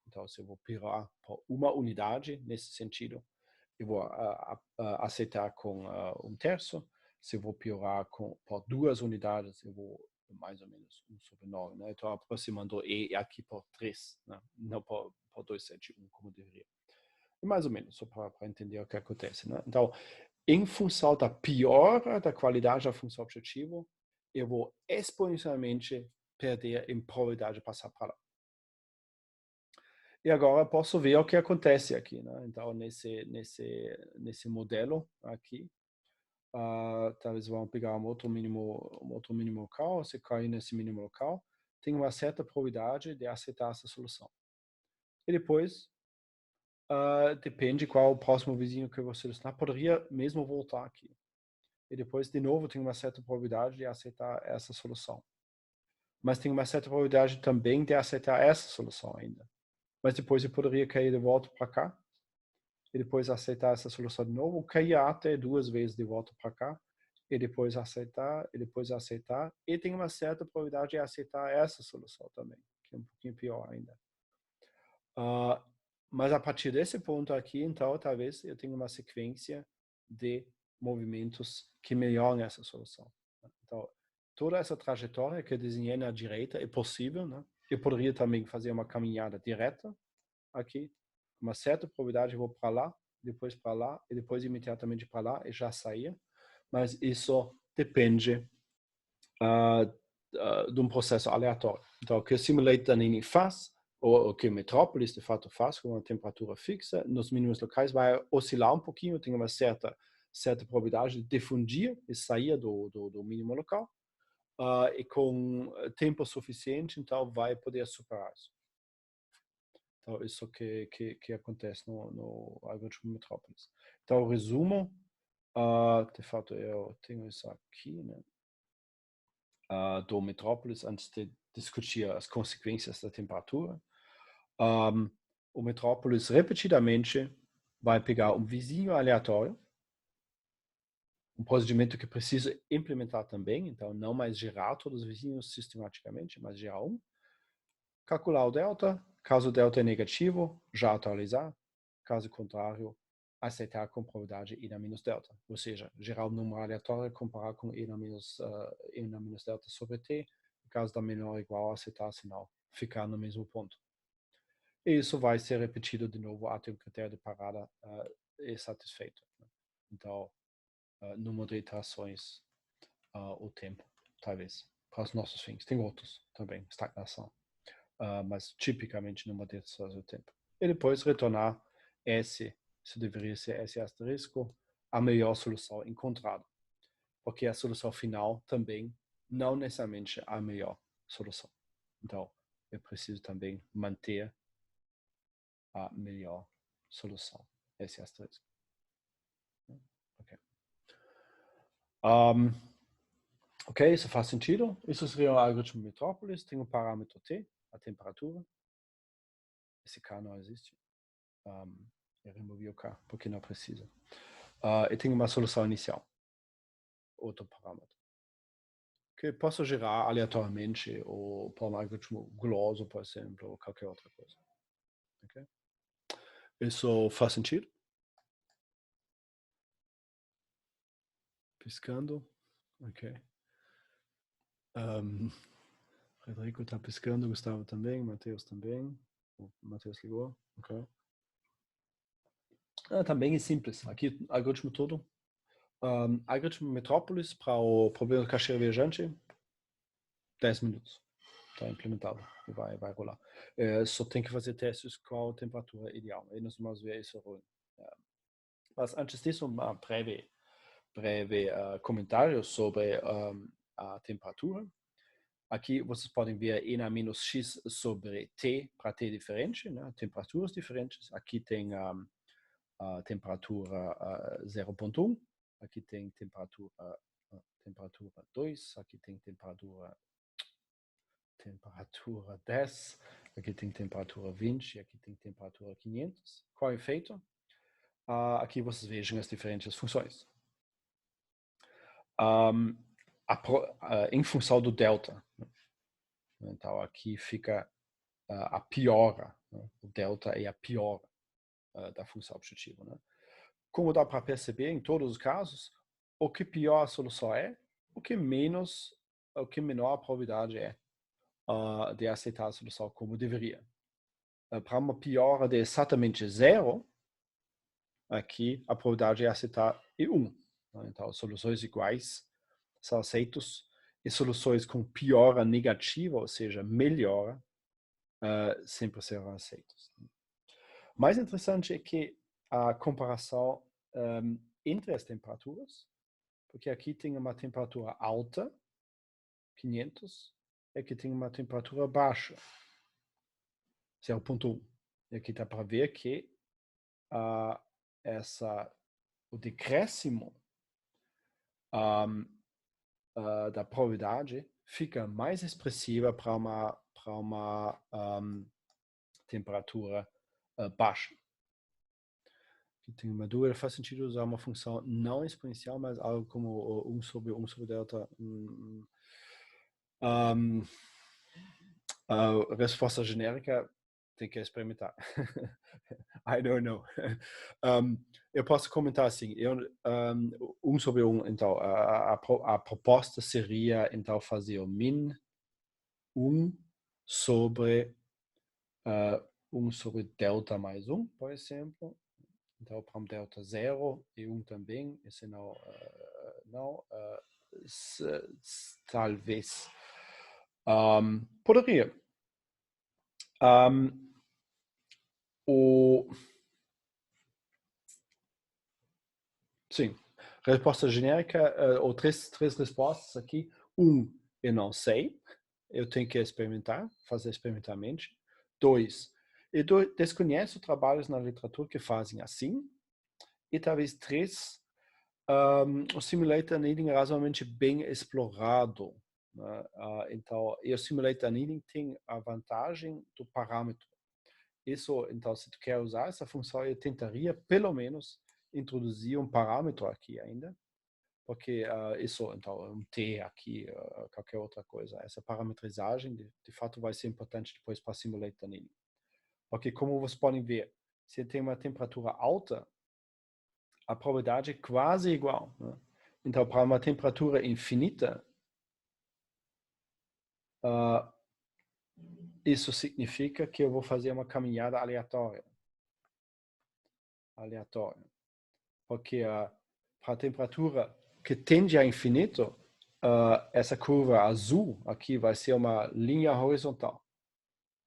Então, se eu vou pirar por uma unidade, nesse sentido, eu vou acertar com 1/3. Se eu vou piorar por 2 unidades, eu vou mais ou menos 1/9. Né? Estou aproximando E aqui por 3, né? Não por 271, como deveria. É mais ou menos, só para entender o que acontece. Né? Então, em função da piora da qualidade da função objetiva, eu vou exponencialmente perder em probabilidade de passar para lá. E agora posso ver o que acontece aqui. Né? Então, nesse modelo aqui, talvez vamos pegar um outro mínimo local. Se cair nesse mínimo local, tem uma certa probabilidade de acertar essa solução. E depois, depende qual o próximo vizinho que eu vou selecionar, poderia mesmo voltar aqui. E depois, de novo, tem uma certa probabilidade de acertar essa solução. Mas tem uma certa probabilidade também de acertar essa solução ainda. Mas depois eu poderia cair de volta para cá, e depois aceitar essa solução de novo, ou cair até 2 vezes de volta para cá, e depois aceitar, e tem uma certa probabilidade de aceitar essa solução também, que é um pouquinho pior ainda. Mas a partir desse ponto aqui, então, talvez eu tenha uma sequência de movimentos que melhoram essa solução. Então, toda essa trajetória que eu desenhei na direita é possível, né? Eu poderia também fazer uma caminhada direta aqui, uma certa probabilidade eu vou para lá, depois para lá, e depois imediatamente para lá e já sair. Mas isso depende de um processo aleatório. Então, o que o Simulate Danini faz, ou o que o Metrópolis de fato faz, com uma temperatura fixa, nos mínimos locais vai oscilar um pouquinho, tem uma certa probabilidade de difundir e sair do mínimo local, e com tempo suficiente, então vai poder superar isso. Então, isso que acontece no algoritmo Metrópolis. Então, o resumo, de fato, eu tenho isso aqui, né? Do Metrópolis, antes de discutir as consequências da temperatura. O Metrópolis repetidamente vai pegar um vizinho aleatório, um procedimento que precisa implementar também, então não mais gerar todos os vizinhos sistematicamente, mas gerar um. Calcular o delta, caso o delta é negativo, já atualizar, caso contrário, aceitar com probabilidade e na menos delta, ou seja, gerar um número aleatório, comparar com e na menos delta sobre t, no caso da menor ou igual, aceitar, senão ficar no mesmo ponto. E isso vai ser repetido de novo até o critério de parada é satisfeito. Então, número de iterações, o tempo, talvez, para os nossos fins. Tem outros também, estagnação. Mas tipicamente numa dessas o tempo. E depois retornar S, isso deveria ser S asterisco, a melhor solução encontrada. Porque a solução final também não necessariamente a melhor solução. Então, eu preciso também manter a melhor solução, S asterisco. Ok. Ok, isso faz sentido. Isso seria o algoritmo Metrópolis, tem um parâmetro T, a temperatura. Esse K não existe. Eu removi o K, porque não precisa. E tenho uma solução inicial. Outro parâmetro. Que posso gerar aleatoriamente, ou por um algoritmo gloso, por exemplo, ou qualquer outra coisa. Okay? Isso faz sentido? Piscando. Ok. Frederico está piscando, Gustavo também, Matheus também. O Matheus ligou. Ok. Também é simples. Aqui, algoritmo todo. Algoritmo Metrópolis para o problema do caixeiro viajante, 10 minutos. Está implementado e vai rolar. Só tem que fazer testes com a temperatura ideal. E nós vamos ver isso hoje. Mas antes disso, um breve comentário sobre a temperatura. Aqui vocês podem ver N a menos X sobre T para T diferente, né? Temperaturas diferentes. Aqui tem a temperatura 0.1, aqui tem temperatura 2, aqui tem temperatura 10, aqui tem temperatura 20, aqui tem temperatura 500. Qual é o efeito? Aqui vocês vejam as diferentes funções. em função do delta. Então, aqui fica a piora. Né? O delta é a piora da função objetiva. Né? Como dá para perceber, em todos os casos, o que pior a solução é, o que menor a probabilidade é de aceitar a solução como deveria. Para uma piora de exatamente zero, aqui a probabilidade de aceitar é 1. Né? Então, soluções iguais são aceitos e soluções com piora negativa, ou seja, melhora, sempre serão aceitos. Mais interessante é que a comparação entre as temperaturas, porque aqui tem uma temperatura alta, 500, e aqui tem uma temperatura baixa, 0,1. E aqui dá para ver que o decréscimo da probabilidade fica mais expressiva para uma temperatura baixa. Aqui tem uma dúvida, faz sentido usar uma função não exponencial, mas algo como 1 sobre delta. A resposta genérica tem que experimentar. I don't know. Eu posso comentar assim, 1 sobre 1, então, a proposta seria, então, fazer o min 1 sobre 1 sobre delta mais 1, por exemplo. Então, para um delta 0 e 1 também, esse não, talvez. Poderia. Sim. Resposta genérica, ou três respostas aqui. Eu não sei. Eu tenho que experimentar, fazer experimentalmente. 2, eu desconheço trabalhos na literatura que fazem assim. E talvez 3, o simulator annealing é razoavelmente bem explorado. Né? Então, o simulator annealing tem a vantagem do parâmetro. Isso, então, se tu quer usar essa função, eu tentaria, pelo menos, introduzir um parâmetro aqui ainda, porque isso, então, um t aqui, qualquer outra coisa. Essa parametrizagem, de fato, vai ser importante depois para simulator annealing. Porque, como vocês podem ver, se tem uma temperatura alta, a probabilidade é quase igual. Né? Então, para uma temperatura infinita, isso significa que eu vou fazer uma caminhada aleatória. Porque para a temperatura que tende a infinito, essa curva azul aqui vai ser uma linha horizontal.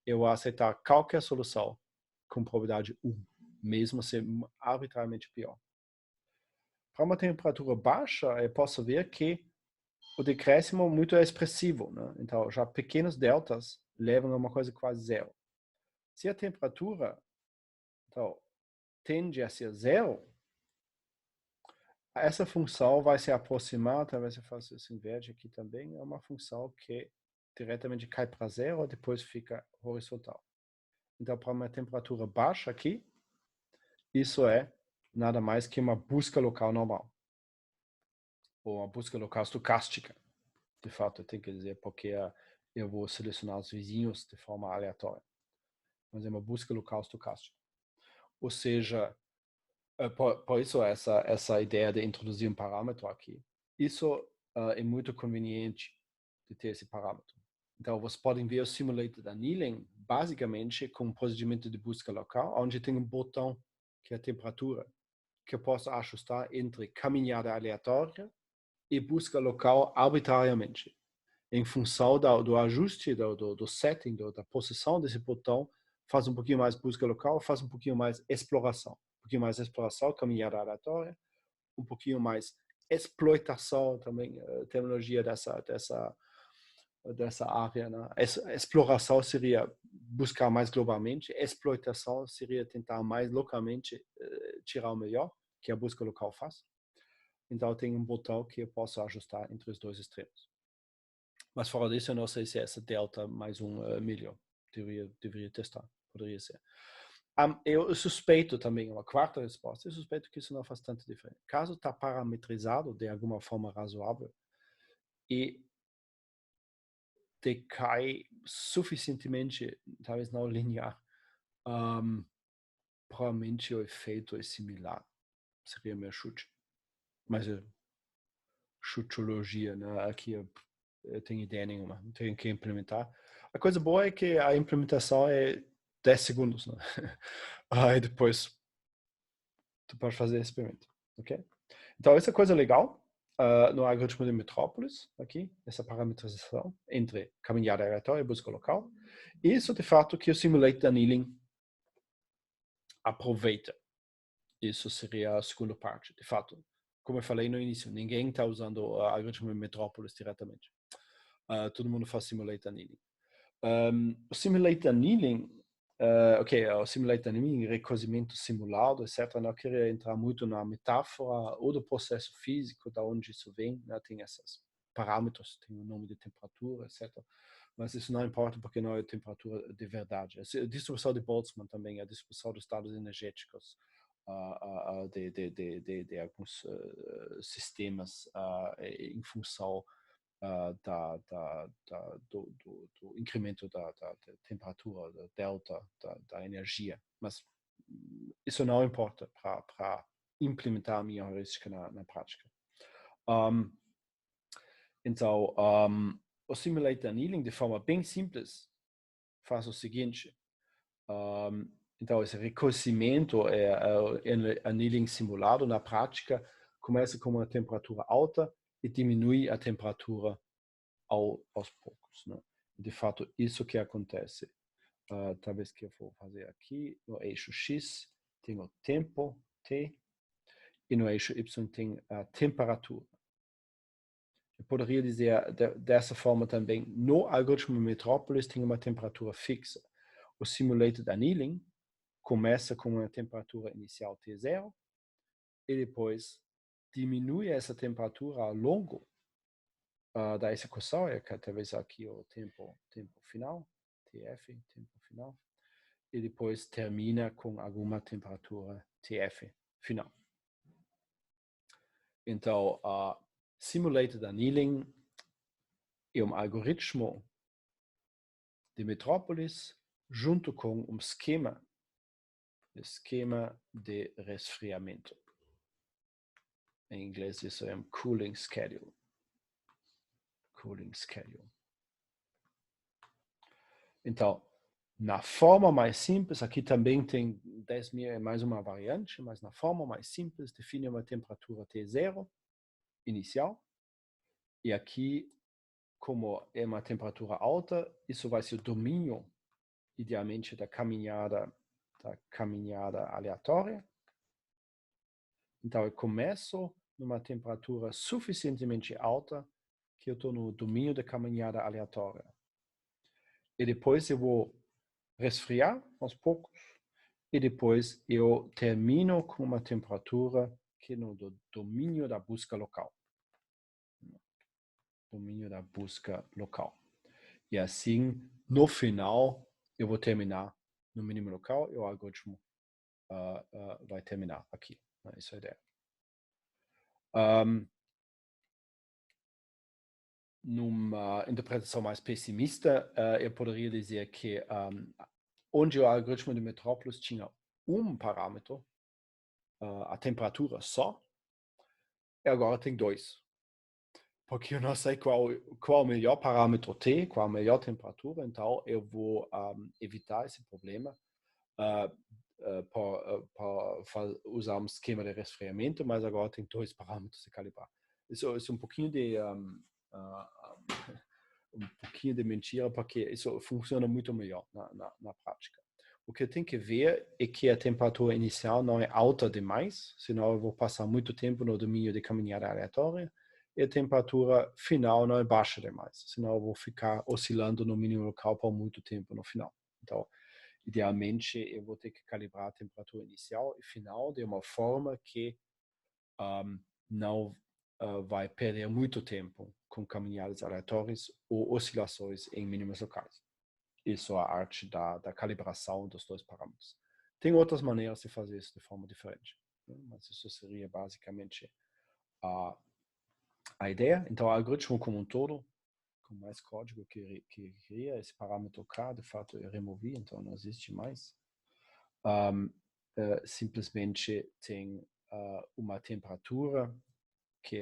Eu vou aceitar qualquer solução com probabilidade 1, mesmo ser arbitrariamente pior. Para uma temperatura baixa, eu posso ver que o decréscimo muito é expressivo. Né? Então, já pequenos deltas levam a uma coisa quase zero. Se a temperatura então, tende a ser zero, essa função vai se aproximar, talvez eu faça isso em verde aqui também, é uma função que diretamente cai para zero e depois fica horizontal. Então, para uma temperatura baixa aqui, isso é nada mais que uma busca local normal. Ou uma busca local estocástica. De fato, eu tenho que dizer, porque eu vou selecionar os vizinhos de forma aleatória. Mas é uma busca local estocástica. Ou seja, por isso essa ideia de introduzir um parâmetro aqui. Isso é muito conveniente de ter esse parâmetro. Então, vocês podem ver o simulated annealing, basicamente, com um procedimento de busca local, onde tem um botão, que é a temperatura, que eu posso ajustar entre caminhada aleatória e busca local arbitrariamente. Em função do ajuste, do setting, da posição desse botão, faz um pouquinho mais busca local, faz um pouquinho mais exploração. Um pouquinho mais exploração, caminhada aleatória, um pouquinho mais exploitação também, terminologia dessa área. Né? Exploração seria buscar mais globalmente, exploitação seria tentar mais localmente tirar o melhor, que a busca local faz. Então, tem um botão que eu posso ajustar entre os dois extremos. Mas fora disso, eu não sei se essa delta mais melhor. Deveria testar. Poderia ser. Eu suspeito também, uma quarta resposta, eu suspeito que isso não faz tanta diferença. Caso está parametrizado de alguma forma razoável e decai suficientemente, talvez não linear, provavelmente o efeito é similar. Seria meu chute. Mas é chutologia, né? Aqui eu tenho ideia nenhuma, tenho que implementar. A coisa boa é que a implementação é 10 segundos, né? Aí depois tu pode fazer experimento, ok? Então essa coisa legal no algoritmo de metrópolis, aqui, essa parametrização entre caminhada aleatória e busca local. Isso de fato que o simulate annealing aproveita. Isso seria a segunda parte, de fato. Como eu falei no início, ninguém está usando o algoritmo de metrópolis diretamente. Todo mundo faz simulate annealing. O simulate annealing, o simulate annealing, reconhecimento simulado, etc. Não queria entrar muito na metáfora ou do processo físico, da onde isso vem, né? Tem esses parâmetros, tem o nome de temperatura, etc. Mas isso não importa porque não é temperatura de verdade. A distribuição de Boltzmann também, a distribuição dos estados energéticos de alguns sistemas em função do incremento da temperatura, da delta, da energia. Mas isso não importa para implementar a minha heurística na prática. Então, o Simulate Annealing, de forma bem simples, faz o seguinte. Então, esse reconhecimento, annealing simulado, na prática, começa com uma temperatura alta e diminui a temperatura aos poucos. Né? De fato, isso que acontece. Talvez que eu vou fazer aqui, no eixo X tem o tempo, T, e no eixo Y tem a temperatura. Eu poderia dizer dessa forma também, no algoritmo Metrópolis tem uma temperatura fixa. O Simulated Annealing começa com uma temperatura inicial T0 e depois diminui essa temperatura ao longo da execução, talvez aqui o tempo final, TF, tempo final, e depois termina com alguma temperatura TF final. Então, Simulated Annealing é um algoritmo de Metrópolis junto com um esquema de resfriamento. Em inglês isso é um cooling schedule. Então, na forma mais simples, aqui também tem 10.000 mais uma variante, mas na forma mais simples, define uma temperatura T0 inicial. E aqui, como é uma temperatura alta, isso vai ser o domínio, idealmente, da caminhada aleatória. Então, eu começo numa temperatura suficientemente alta que eu estou no domínio da caminhada aleatória. E depois eu vou resfriar aos poucos. E depois eu termino com uma temperatura que é no domínio da busca local. E assim, no final, eu vou terminar no mínimo local e o algoritmo vai terminar aqui. Essa é a ideia. Numa interpretação mais pessimista, eu poderia dizer que onde o algoritmo de Metrópolis tinha um parâmetro, a temperatura só, e agora tem dois. Porque eu não sei qual o melhor parâmetro T, qual a melhor temperatura, então eu vou evitar esse problema para usar um esquema de resfriamento, mas agora tem dois parâmetros a calibrar. Isso é um pouquinho de mentira, porque isso funciona muito melhor na prática. O que eu tenho que ver é que a temperatura inicial não é alta demais, senão eu vou passar muito tempo no domínio de caminhada aleatória, e a temperatura final não é baixa demais, senão eu vou ficar oscilando no mínimo local por muito tempo no final. Então, idealmente, eu vou ter que calibrar a temperatura inicial e final de uma forma que não vai perder muito tempo com caminhadas aleatórias ou oscilações em mínimos locais. Isso é a arte da calibração dos dois parâmetros. Tem outras maneiras de fazer isso de forma diferente, né? Mas isso seria basicamente a ideia. Então, o algoritmo como um todo, com mais código que cria, esse parâmetro K, de fato, eu removi, então não existe mais. Simplesmente tem uma temperatura, que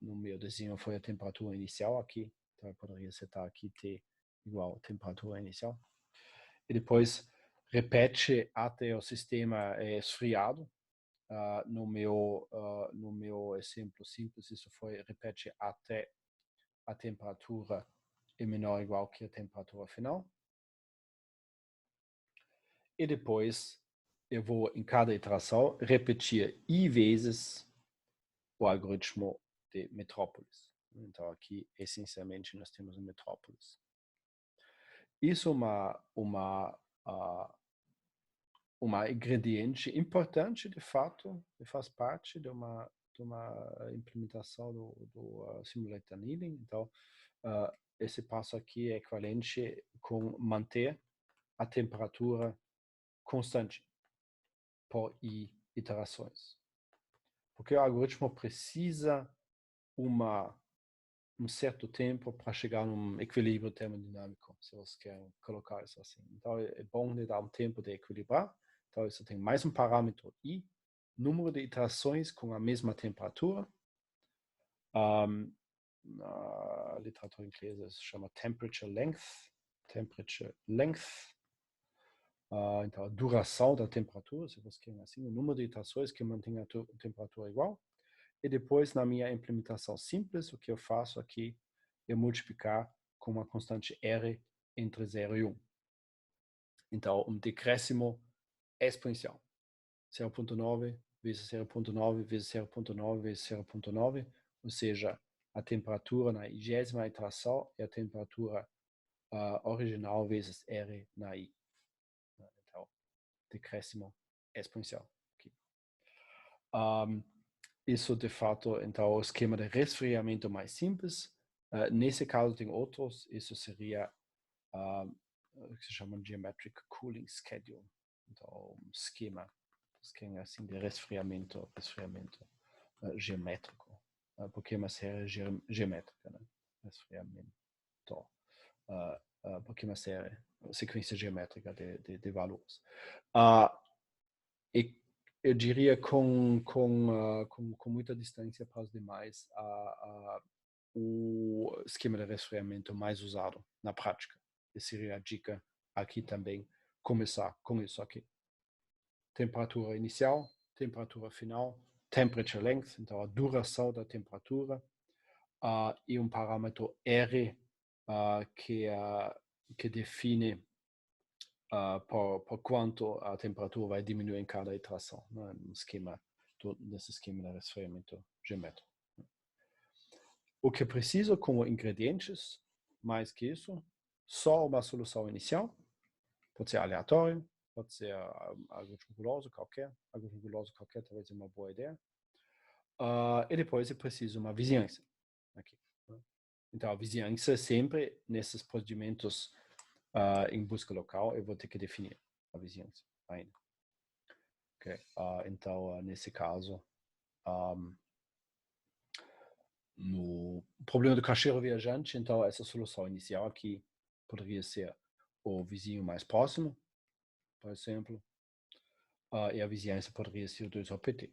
no meu desenho foi a temperatura inicial aqui, então eu poderia setar aqui T igual a temperatura inicial. E depois repete até o sistema é esfriado. No meu exemplo simples, isso foi repete até a temperatura é menor ou igual que a temperatura final. E depois eu vou, em cada iteração, repetir I vezes o algoritmo de Metrópolis. Então, aqui, essencialmente, nós temos o Metrópolis. Isso é uma ingrediente importante, de fato, que faz parte de uma implementação do Simulated Annealing. Então, esse passo aqui é equivalente com manter a temperatura constante por I iterações. Porque o algoritmo precisa um certo tempo para chegar num equilíbrio termodinâmico, se você quer colocar isso assim. Então, é bom de dar um tempo de equilibrar. Então, você tem mais um parâmetro I, número de iterações com a mesma temperatura. Na literatura inglesa se chama temperature length. Então, a duração da temperatura, se você quer assim, o número de iterações que mantém a temperatura igual. E depois, na minha implementação simples, o que eu faço aqui é multiplicar com uma constante R entre 0 e 1. Então, um decréscimo exponencial. 0,9 vezes 0,9 vezes 0,9 vezes 0,9, ou seja, a temperatura na 20ª iteração é a temperatura original vezes R na I. Então, decréscimo exponencial. Okay. Isso, de fato, então, o esquema de resfriamento mais simples. Nesse caso, tem outros. Isso seria o que se chama Geometric Cooling Schedule. Então, um esquema assim, de resfriamento geométrico. Porque é uma série geométrica, né? Resfriamento. Porque é uma série, sequência geométrica de valores. E eu diria com muita distância para os demais, o esquema de resfriamento mais usado na prática. Essa seria a dica aqui também, começar com isso aqui. Temperatura inicial, temperatura final, temperature length, então a duração da temperatura, e um parâmetro R que define por quanto a temperatura vai diminuir em cada iteração, né? Nesse esquema de resfriamento geométrico. O que preciso como ingredientes, mais que isso, só uma solução inicial, pode ser aleatório, pode ser algoritmo guloso qualquer, talvez é uma boa ideia. E depois é preciso uma vizinhança. Aqui, né? Então, a vizinhança sempre, nesses procedimentos em busca local, eu vou ter que definir a vizinhança ainda. Okay. Então, nesse caso, no problema do caixeiro viajante, então, essa solução inicial aqui poderia ser o vizinho mais próximo, por exemplo, e a vizinhança poderia ser o 2OPT.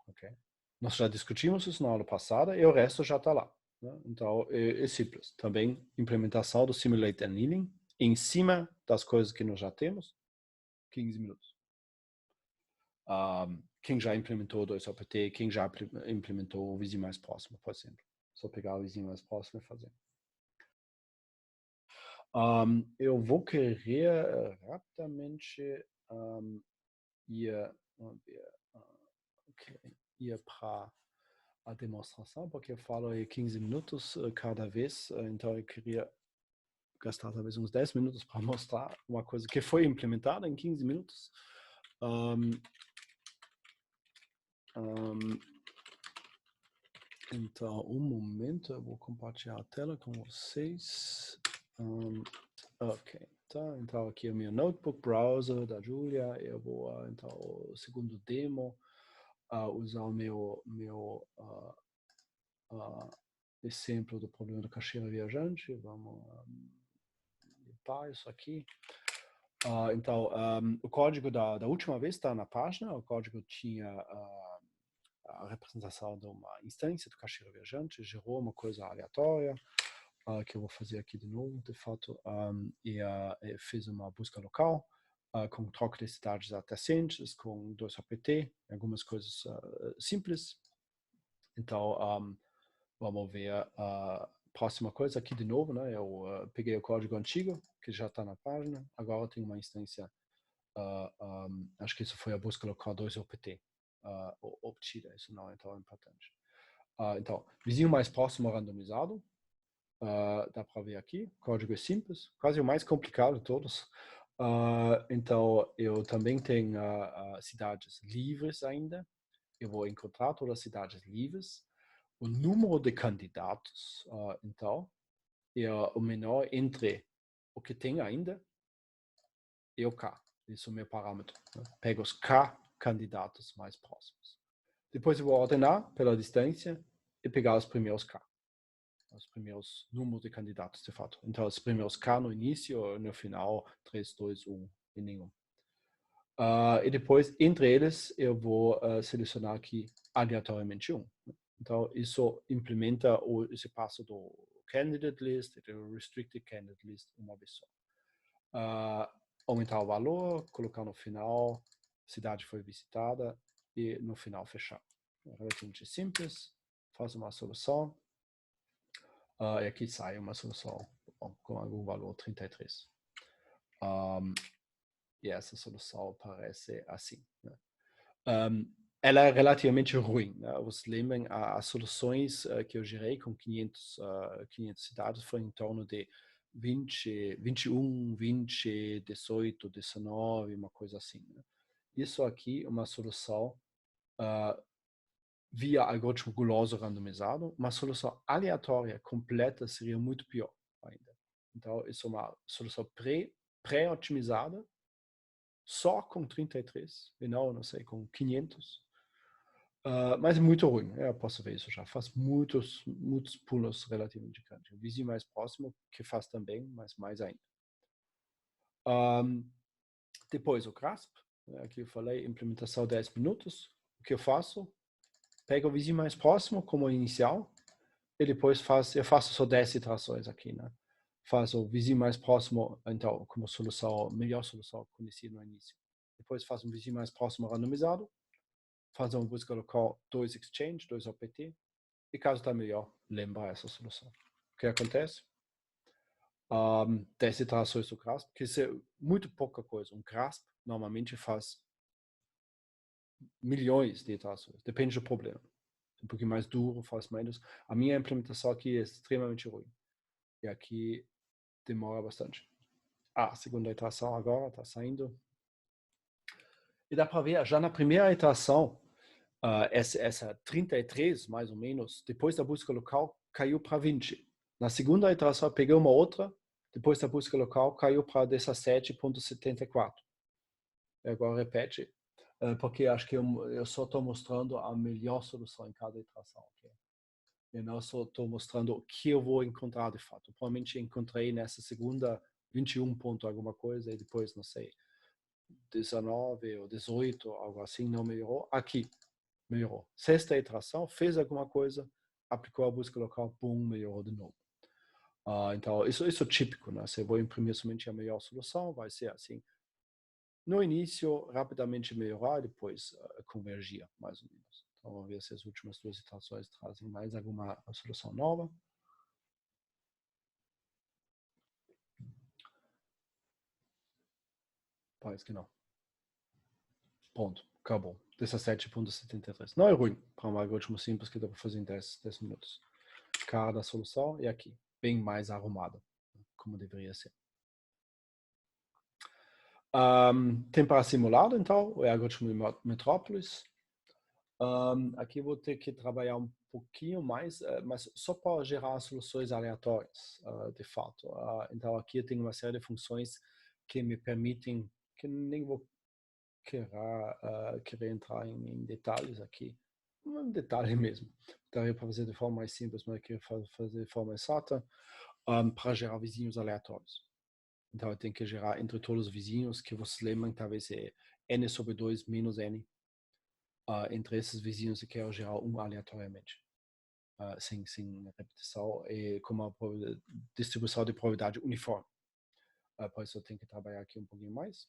Okay? Nós já discutimos isso na aula passada e o resto já está lá. Né? Então, é simples. Também, implementação do Simulated Annealing em cima das coisas que nós já temos, 15 minutos. Quem já implementou o 2OPT, quem já implementou o vizinho mais próximo, por exemplo. Só pegar o vizinho mais próximo e fazer. Eu vou querer rapidamente ir para a demonstração, porque eu falo aí 15 minutos cada vez, então eu queria gastar talvez uns 10 minutos para mostrar uma coisa que foi implementada em 15 minutos. Então, um momento, eu vou compartilhar a tela com vocês. Ok, Tá? Então, aqui é o meu notebook browser da Julia. Eu vou, então, o segundo demo, usar o meu exemplo do problema da caixeira viajante. Vamos limpar isso aqui. Então, o código da última vez está na página. O código tinha a representação de uma instância do caixeiro viajante, gerou uma coisa aleatória, que eu vou fazer aqui de novo, de fato, e fiz uma busca local, com troca de cidades adyacentes, com 2apt, algumas coisas simples. Então, vamos ver a próxima coisa aqui de novo, né? Eu peguei o código antigo, que já está na página, agora tem uma instância, acho que isso foi a busca local 2apt, obtida, isso não é tão importante. Então, vizinho mais próximo randomizado, dá para ver aqui, o código é simples, quase o mais complicado de todos. Então, eu também tenho cidades livres ainda, eu vou encontrar todas as cidades livres, o número de candidatos, então, é o menor entre o que tem ainda e o K. Isso é o meu parâmetro. Né? Pego os K candidatos mais próximos. Depois eu vou ordenar pela distância e pegar os primeiros K. Os primeiros números de candidatos, de fato. Então, os primeiros K no início, no final, 3, 2, 1 e nenhum. E depois, entre eles, eu vou selecionar aqui aleatoriamente um. Então, isso implementa esse passo do candidate list e do restricted candidate list uma vez só. Aumentar o valor, colocar no final, cidade foi visitada e no final fechar. É relativamente simples, faz uma solução e aqui sai uma solução com algum valor 33. E essa solução parece assim. Né? Ela é relativamente ruim. Né? Vocês lembram, as soluções que eu gerei com 500 cidades foi em torno de 20, 21, 20, 18, 19, uma coisa assim. Né? Isso aqui é uma solução via algoritmo guloso randomizado. Uma solução aleatória completa seria muito pior ainda. Então, isso é uma solução pré-otimizada, só com 33, e não sei, com 500. Mas é muito ruim, eu posso ver isso já. Faz muitos pulos relativamente grandes. O vizinho mais próximo, que faz também, mas mais ainda. Depois o GRASP, aqui eu falei, implementação 10 minutos. O que eu faço? Pego o vizinho mais próximo como inicial, e depois eu faço só 10 iterações aqui, né? Faço o vizinho mais próximo, então, como solução, melhor solução conhecida no início. Depois faço um vizinho mais próximo randomizado, fazer uma busca local 2exchange, 2apt, e caso está melhor, lembrar essa solução. O que acontece? 10 iterações do GRASP, que isso é muito pouca coisa. Um GRASP normalmente faz milhões de iterações, depende do problema. Um pouquinho mais duro, faz menos. A minha implementação aqui é extremamente ruim. E aqui demora bastante. A segunda iteração agora está saindo. E dá para ver, já na primeira iteração, essa 33, mais ou menos, depois da busca local, caiu para 20. Na segunda iteração, eu peguei uma outra, depois da busca local, caiu para 17,74. Agora repete, porque acho que eu só estou mostrando a melhor solução em cada iteração. Okay? Eu não só estou mostrando o que eu vou encontrar de fato. Provavelmente encontrei nessa segunda 21 ponto alguma coisa e depois, não sei, 19 ou 18, algo assim, não melhorou. Aqui, melhorou. Sexta iteração, fez alguma coisa, aplicou a busca local, pum, melhorou de novo. Então, isso é típico, né? Se eu vou imprimir somente a melhor solução, vai ser assim. No início, rapidamente melhorar, depois convergir, mais ou menos. Então, vamos ver se as últimas duas iterações trazem mais alguma solução nova. Parece que não. Ponto. Acabou. 17,73. Não é ruim para um algoritmo simples que dá para fazer em 10 minutos. Cara da solução e aqui. Bem mais arrumada, como deveria ser. Tem para simulado, então, o algoritmo de Metrópolis. Aqui vou ter que trabalhar um pouquinho mais, mas só para gerar soluções aleatórias, de fato. Então, aqui eu tenho uma série de funções que me permitem, que nem vou querer entrar em detalhes aqui, um detalhe mesmo, daria para fazer de forma mais simples, mas eu queria fazer de forma exata, para gerar vizinhos aleatórios. Então eu tenho que gerar entre todos os vizinhos, que vocês lembram, talvez é n sobre 2 menos n. Entre esses vizinhos eu quero gerar um aleatoriamente, sem repetição, e com uma distribuição de probabilidade uniforme. Por isso eu tenho que trabalhar aqui um pouquinho mais.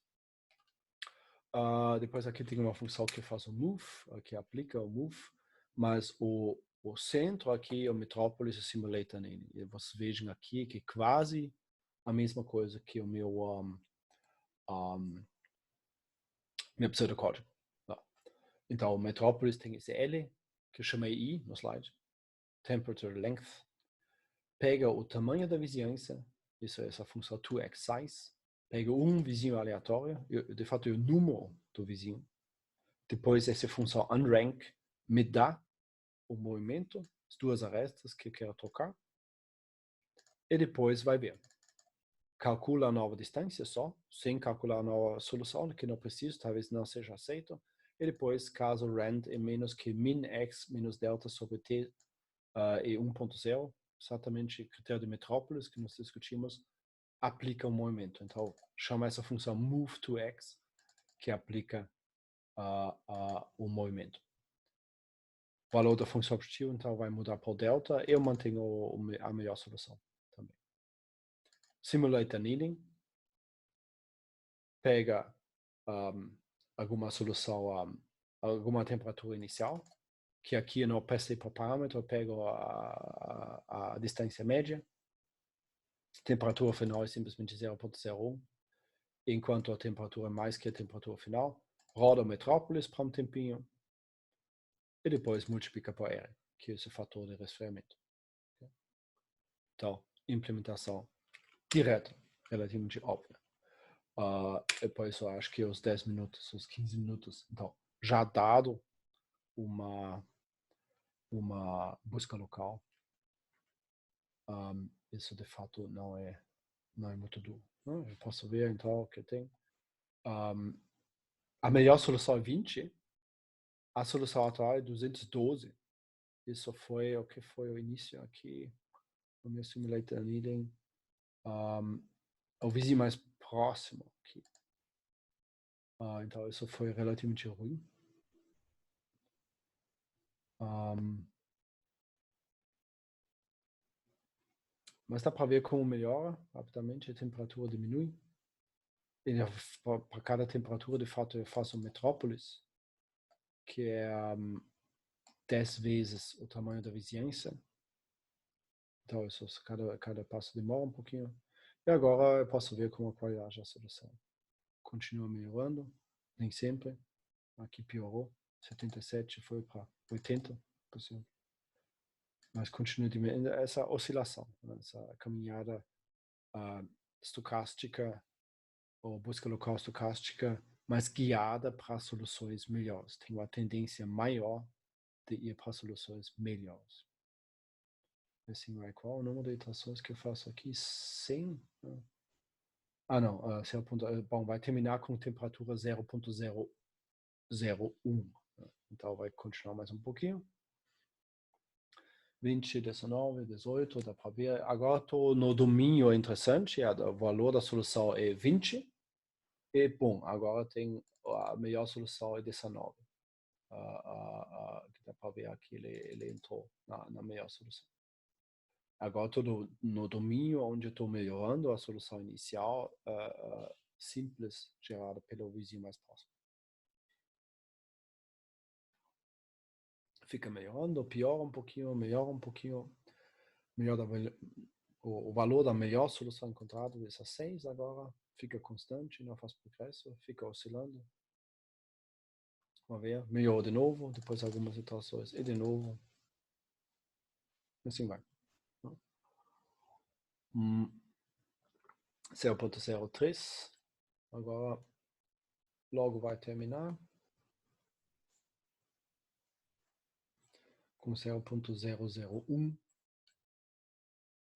Depois aqui tem uma função que faz o move, que aplica o move, mas o centro aqui, o metrópolis, o simulator nele. E vocês vejam aqui que quase a mesma coisa que o meu pseudocódigo. Então, o metrópolis tem esse L, que eu chamei I no slide, temperature length, pega o tamanho da vizinhança, isso é essa função 2xSize, pega um vizinho aleatório, de fato o número do vizinho, depois essa função unrank me dá o movimento, as duas arestas que eu quero trocar, e depois vai ver. Calcula a nova distância só, sem calcular a nova solução, que não preciso, talvez não seja aceito, e depois, caso rand é menos que min x menos delta sobre t e 1.0, exatamente critério de metrópolis que nós discutimos, aplica o movimento. Então, chama essa função move to x, que aplica o movimento. O valor da função objetiva, então, vai mudar para o delta. Eu mantenho a melhor solução também. Simulate annealing. Pega alguma solução, alguma temperatura inicial, que aqui eu não passei para parâmetro, eu pego a distância média. Temperatura final é simplesmente 0.01, enquanto a temperatura é mais que a temperatura final. Roda o metrópolis para um tempinho e depois multiplica por R, que é esse fator de resfriamento. Então, implementação direta, relativamente óbvia. Depois eu acho que os 10 minutos, os 15 minutos, então, já dado uma busca local, isso de fato não é muito duro. Eu posso ver então o que tem. A melhor solução é 20, a solução atual é 212. Isso foi o que foi o início aqui no meu simulator annealing. O vizinho mais próximo aqui. Então isso foi relativamente ruim. Mas dá para ver como melhora rapidamente, a temperatura diminui. E para cada temperatura, de fato, eu faço um metrópolis, que é 10 vezes o tamanho da vizinhança. Então, isso, cada passo demora um pouquinho. E agora eu posso ver como a qualidade da solução continua melhorando, nem sempre. Aqui piorou, 77 foi para 80%. Mas continua diminuindo essa oscilação, essa caminhada estocástica ou busca local estocástica, mas guiada para soluções melhores. Tem uma tendência maior de ir para soluções melhores. Assim, qual é o número de iterações que eu faço aqui? 100? Não. Bom, vai terminar com temperatura 0.001. Então, vai continuar mais um pouquinho. 20, 19, 18, dá para ver. Agora estou no domínio interessante, o valor da solução é 20. E, bom, agora tem a melhor solução é 19. Que dá para ver aqui, ele entrou na melhor solução. Agora estou no domínio onde estou melhorando a solução inicial simples, gerada pelo vizinho mais próximo. Fica melhorando, piora um pouquinho, melhora um pouquinho. O valor da melhor solução encontrada é 6 agora, fica constante, não faz progresso, fica oscilando. Vamos ver, melhorou de novo, depois algumas iterações e de novo. Assim vai. 0.03, agora logo vai terminar. Com 0.001.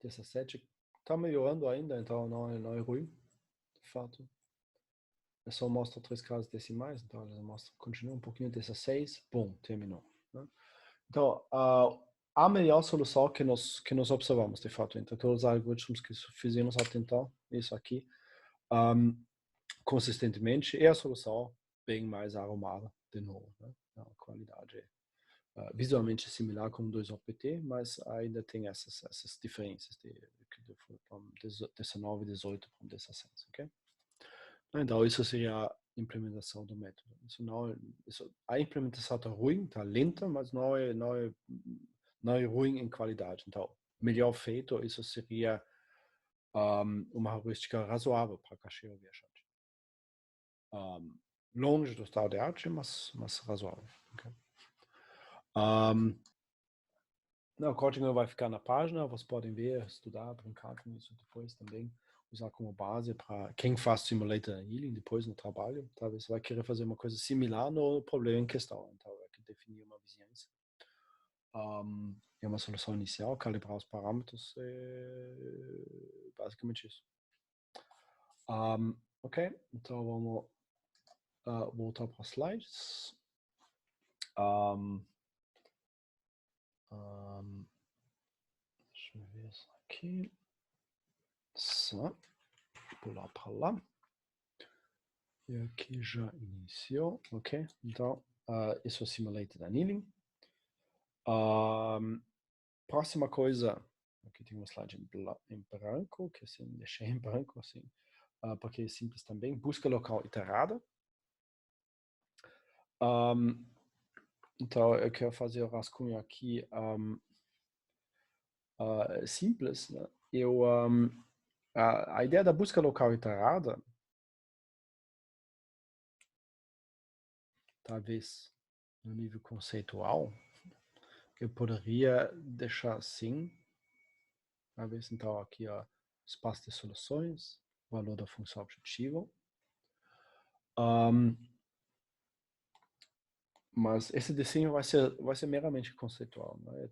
17 está melhorando ainda, então não é ruim, de fato. eu só mostro 3 casas decimais, então ela mostra, continua um pouquinho 16, bom, terminou. Né? Então, a melhor solução que nós observamos, de fato, entre todos os algoritmos que fizemos até então, isso aqui, consistentemente, é a solução bem mais arrumada, de novo. Né? A qualidade é visualmente similar com 2OPT, mas ainda tem essas diferenças de 19, 18 para 16, ok? Então, isso seria a implementação do método. A implementação está ruim, está lenta, mas não é ruim em qualidade. Então, melhor feito, isso seria uma heurística razoável para caixeiro viajante. Longe do estado de arte, mas razoável. Okay? O código vai ficar na página, vocês podem ver, estudar, brincar com isso depois também, usar como base para quem faz simulator healing depois no trabalho. Talvez vai querer fazer uma coisa similar no problema em questão. Então, vai definir uma vizinhança. É uma solução inicial, calibrar os parâmetros, basicamente isso. Ok, então vamos voltar para os slides. Deixa eu ver isso aqui. Só, pular para lá. E aqui já iniciou, ok? Então, isso é o Simulated Annealing. Próxima coisa, aqui tem um slide em branco, que assim, deixei em branco, assim, porque é simples também. Busca local iterada. Então, eu quero fazer o rascunho aqui simples. Né? A ideia da busca local iterada, talvez no nível conceitual, eu poderia deixar assim, talvez então aqui espaço de soluções, valor da função objetiva. Mas esse desenho vai ser meramente conceitual. Né?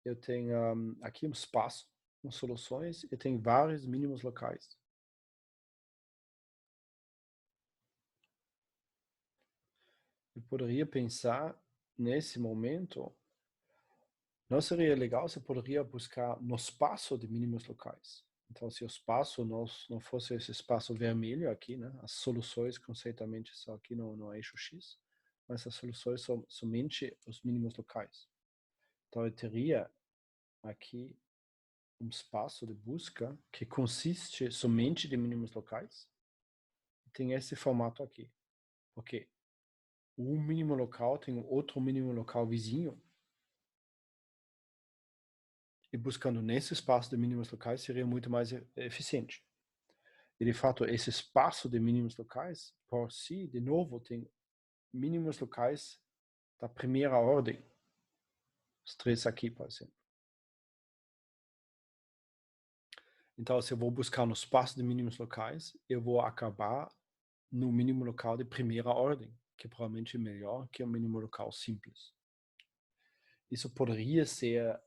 Eu tenho aqui um espaço com soluções e tem vários mínimos locais. Eu poderia pensar, nesse momento, não seria legal se eu poderia buscar no espaço de mínimos locais. Então, se o espaço não fosse esse espaço vermelho aqui, né? As soluções conceitualmente são aqui no eixo X, mas as soluções são somente os mínimos locais. Então, eu teria aqui um espaço de busca que consiste somente de mínimos locais. Tem esse formato aqui. Porque um mínimo local tem outro mínimo local vizinho. E buscando nesse espaço de mínimos locais seria muito mais eficiente. E, de fato, esse espaço de mínimos locais, por si, de novo, tem mínimos locais da primeira ordem. Os 3 aqui, por exemplo. Então, se eu vou buscar no espaço de mínimos locais, eu vou acabar no mínimo local de primeira ordem, que provavelmente é melhor que o mínimo local simples. Isso poderia ser,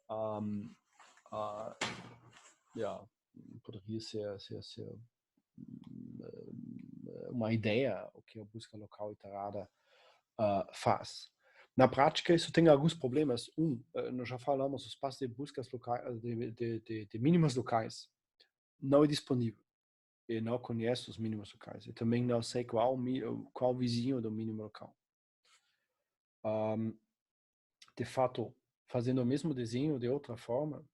poderia ser uma ideia o que a busca local iterada faz. Na prática, isso tem alguns problemas. Nós já falamos, o espaço de buscas locais, de mínimos locais não é disponível. Eu não conheço os mínimos locais. Eu também não sei qual vizinho do mínimo local. De fato, fazendo o mesmo desenho de outra forma,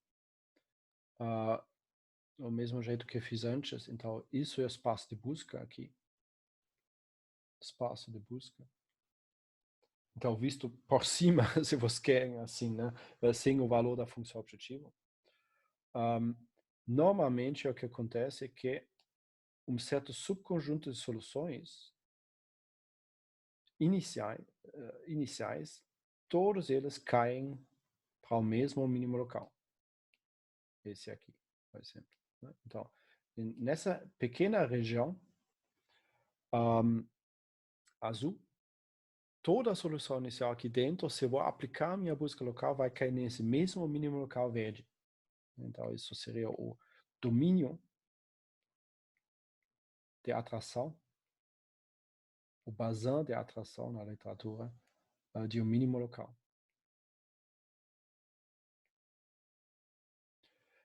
do mesmo jeito que eu fiz antes. Então, isso é o espaço de busca aqui. Espaço de busca. Então, visto por cima, se vocês querem, assim, né? Sem o valor da função objetiva. Normalmente, o que acontece é que um certo subconjunto de soluções iniciais, todos eles caem para o mesmo mínimo local. Esse aqui, por exemplo. Né? Então, nessa pequena região azul, toda a solução inicial aqui dentro, se eu vou aplicar a minha busca local, vai cair nesse mesmo mínimo local verde. Então, isso seria o domínio de atração, o Bazin de atração na literatura, de um mínimo local.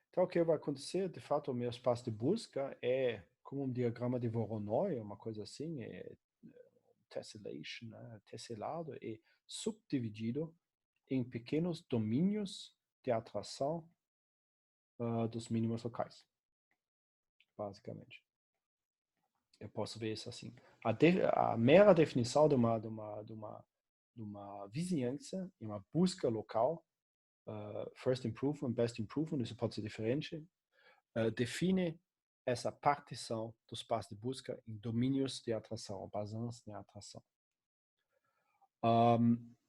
Então, o que vai acontecer, de fato, o meu espaço de busca é como um diagrama de Voronoi, uma coisa assim, é tessellation, né? Tesselado, e subdividido em pequenos domínios de atração dos mínimos locais, basicamente. Eu posso ver isso assim. A mera definição de uma vizinhança, uma busca local, first improvement, best improvement, isso pode ser diferente, define essa partição do espaço de busca em domínios de atração, basins de atração.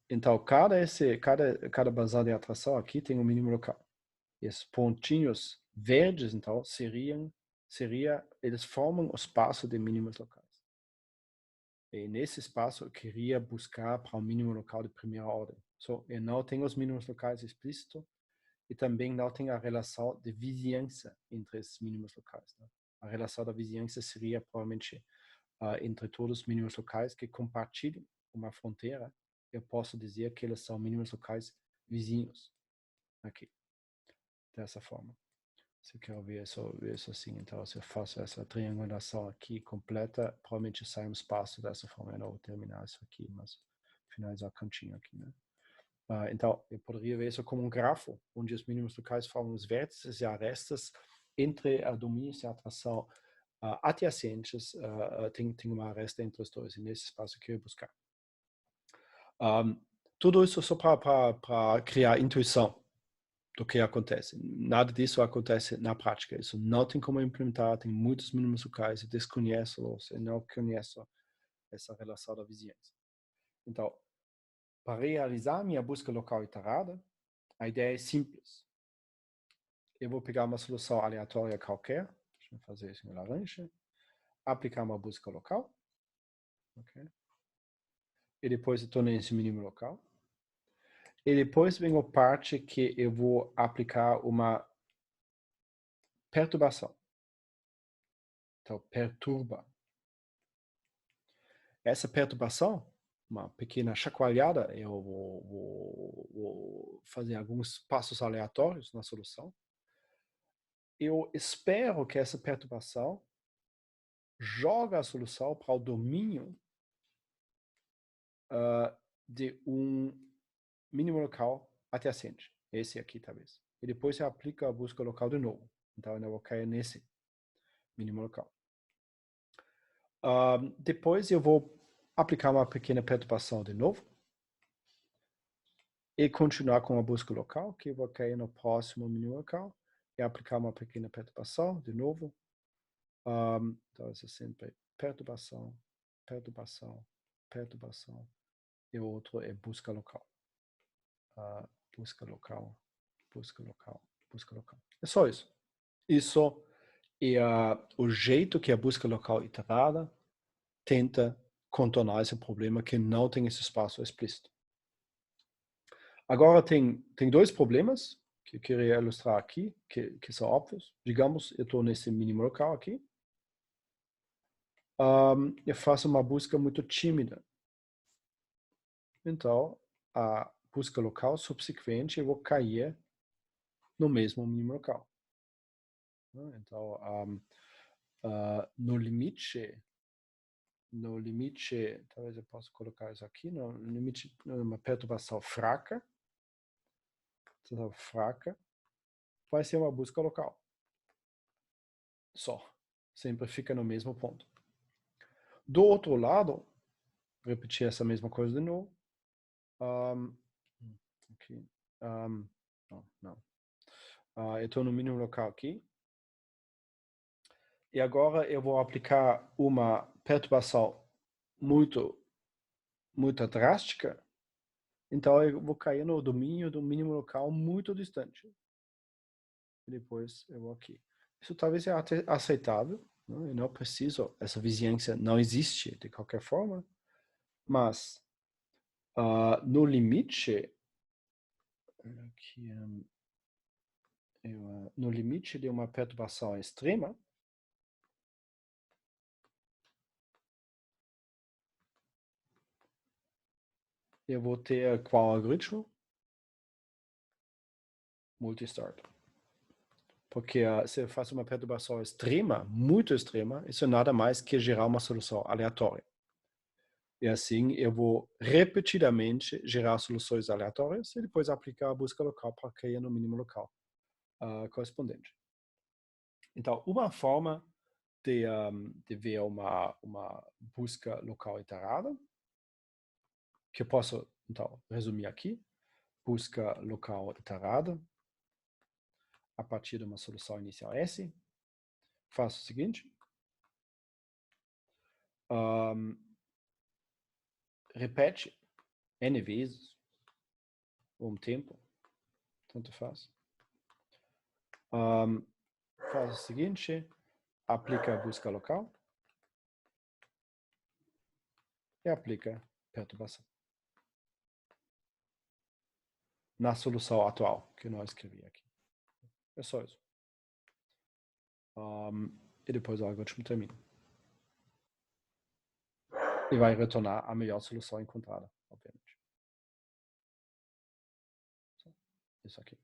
Então, cada basal de atração aqui tem um mínimo local. E esses pontinhos verdes, então, eles formam o espaço de mínimos locais. E nesse espaço eu queria buscar para um mínimo local de primeira ordem. Eu não tenho os mínimos locais explícitos e também não tenho a relação de vizinhança entre esses mínimos locais. Né? A relação da vizinhança seria provavelmente entre todos os mínimos locais que compartilham uma fronteira. Eu posso dizer que eles são mínimos locais vizinhos. Aqui. Dessa forma. Se eu quero ver isso assim, então se eu faço essa triangulação aqui completa, provavelmente sai um espaço dessa forma. Eu não vou terminar isso aqui, mas finalizar o cantinho aqui, né? Então, eu poderia ver isso como um grafo, onde os mínimos locais formam os vértices e arestas entre domínios de atração adjacentes, tem uma aresta entre os dois, e nesse espaço que eu quero buscar. Tudo isso só para criar intuição do que acontece. Nada disso acontece na prática. Isso não tem como implementar, tem muitos mínimos locais, eu desconheço-los, eu não conheço essa relação da vizinhança. Então, para realizar minha busca local iterada, a ideia é simples. Eu vou pegar uma solução aleatória qualquer, deixa eu fazer isso em laranja, aplicar uma busca local, okay? E depois eu estou nesse mínimo local. E depois vem a parte que eu vou aplicar uma perturbação. Então, perturba. Essa perturbação, uma pequena chacoalhada, eu vou fazer alguns passos aleatórios na solução. Eu espero que essa perturbação jogue a solução para o domínio de um mínimo local adjacente. Esse aqui, talvez. E depois você aplica a busca local de novo. Então, eu vou cair nesse mínimo local. Depois eu vou aplicar uma pequena perturbação de novo. E continuar com a busca local, que eu vou cair no próximo mínimo local. E aplicar uma pequena perturbação de novo. Então, isso é sempre perturbação, perturbação, perturbação. E o outro é busca local. Busca local, busca local, busca local. É só isso. Isso é o jeito que a busca local iterada tenta contornar esse problema que não tem esse espaço explícito. Agora tem dois problemas que eu queria ilustrar aqui, que são óbvios. Digamos, eu estou nesse mínimo local aqui. Eu faço uma busca muito tímida. Então, a busca local subsequente eu vou cair no mesmo mínimo local. Então, no limite, talvez eu possa colocar isso aqui, no limite, uma perturbação fraca, vai ser uma busca local. Só. Sempre fica no mesmo ponto. Do outro lado, repetir essa mesma coisa de novo. Aqui. Não. Eu estou no mínimo local aqui. E agora eu vou aplicar uma perturbação muito drástica. Então eu vou cair no domínio do mínimo local muito distante. E depois eu vou aqui. Isso talvez seja aceitável. Né? Eu não preciso, essa vizinhança não existe de qualquer forma. Mas no limite, aqui, no limite de uma perturbação extrema, eu vou ter qual algoritmo? Multistart. Porque se eu faço uma perturbação extrema, muito extrema, isso é nada mais que gerar uma solução aleatória. E assim eu vou repetidamente gerar soluções aleatórias e depois aplicar a busca local para cair no mínimo local correspondente. Então, uma forma de ver uma busca local iterada, que eu posso, então, resumir aqui. Busca local iterada a partir de uma solução inicial S. Faço o seguinte. Repete N vezes, ou um tempo, tanto faz. Faz o seguinte, aplica a busca local e aplica perturbação. Na solução atual que nós escrevi aqui. É só isso. E depois o algoritmo termina. E vai retornar a melhor solução encontrada, obviamente. Isso aqui.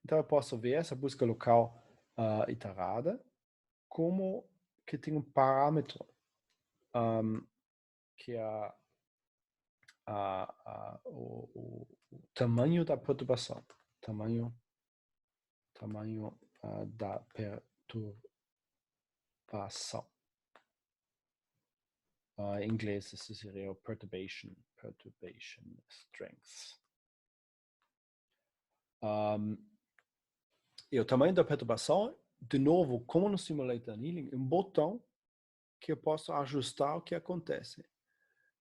Então eu posso ver essa busca local iterada como que tem um parâmetro que é o tamanho da perturbação. Tamanho da perturbação. Em inglês, isso seria o perturbation strength. E o tamanho da perturbação, de novo, como no Simulator Annealing, um botão que eu posso ajustar o que acontece.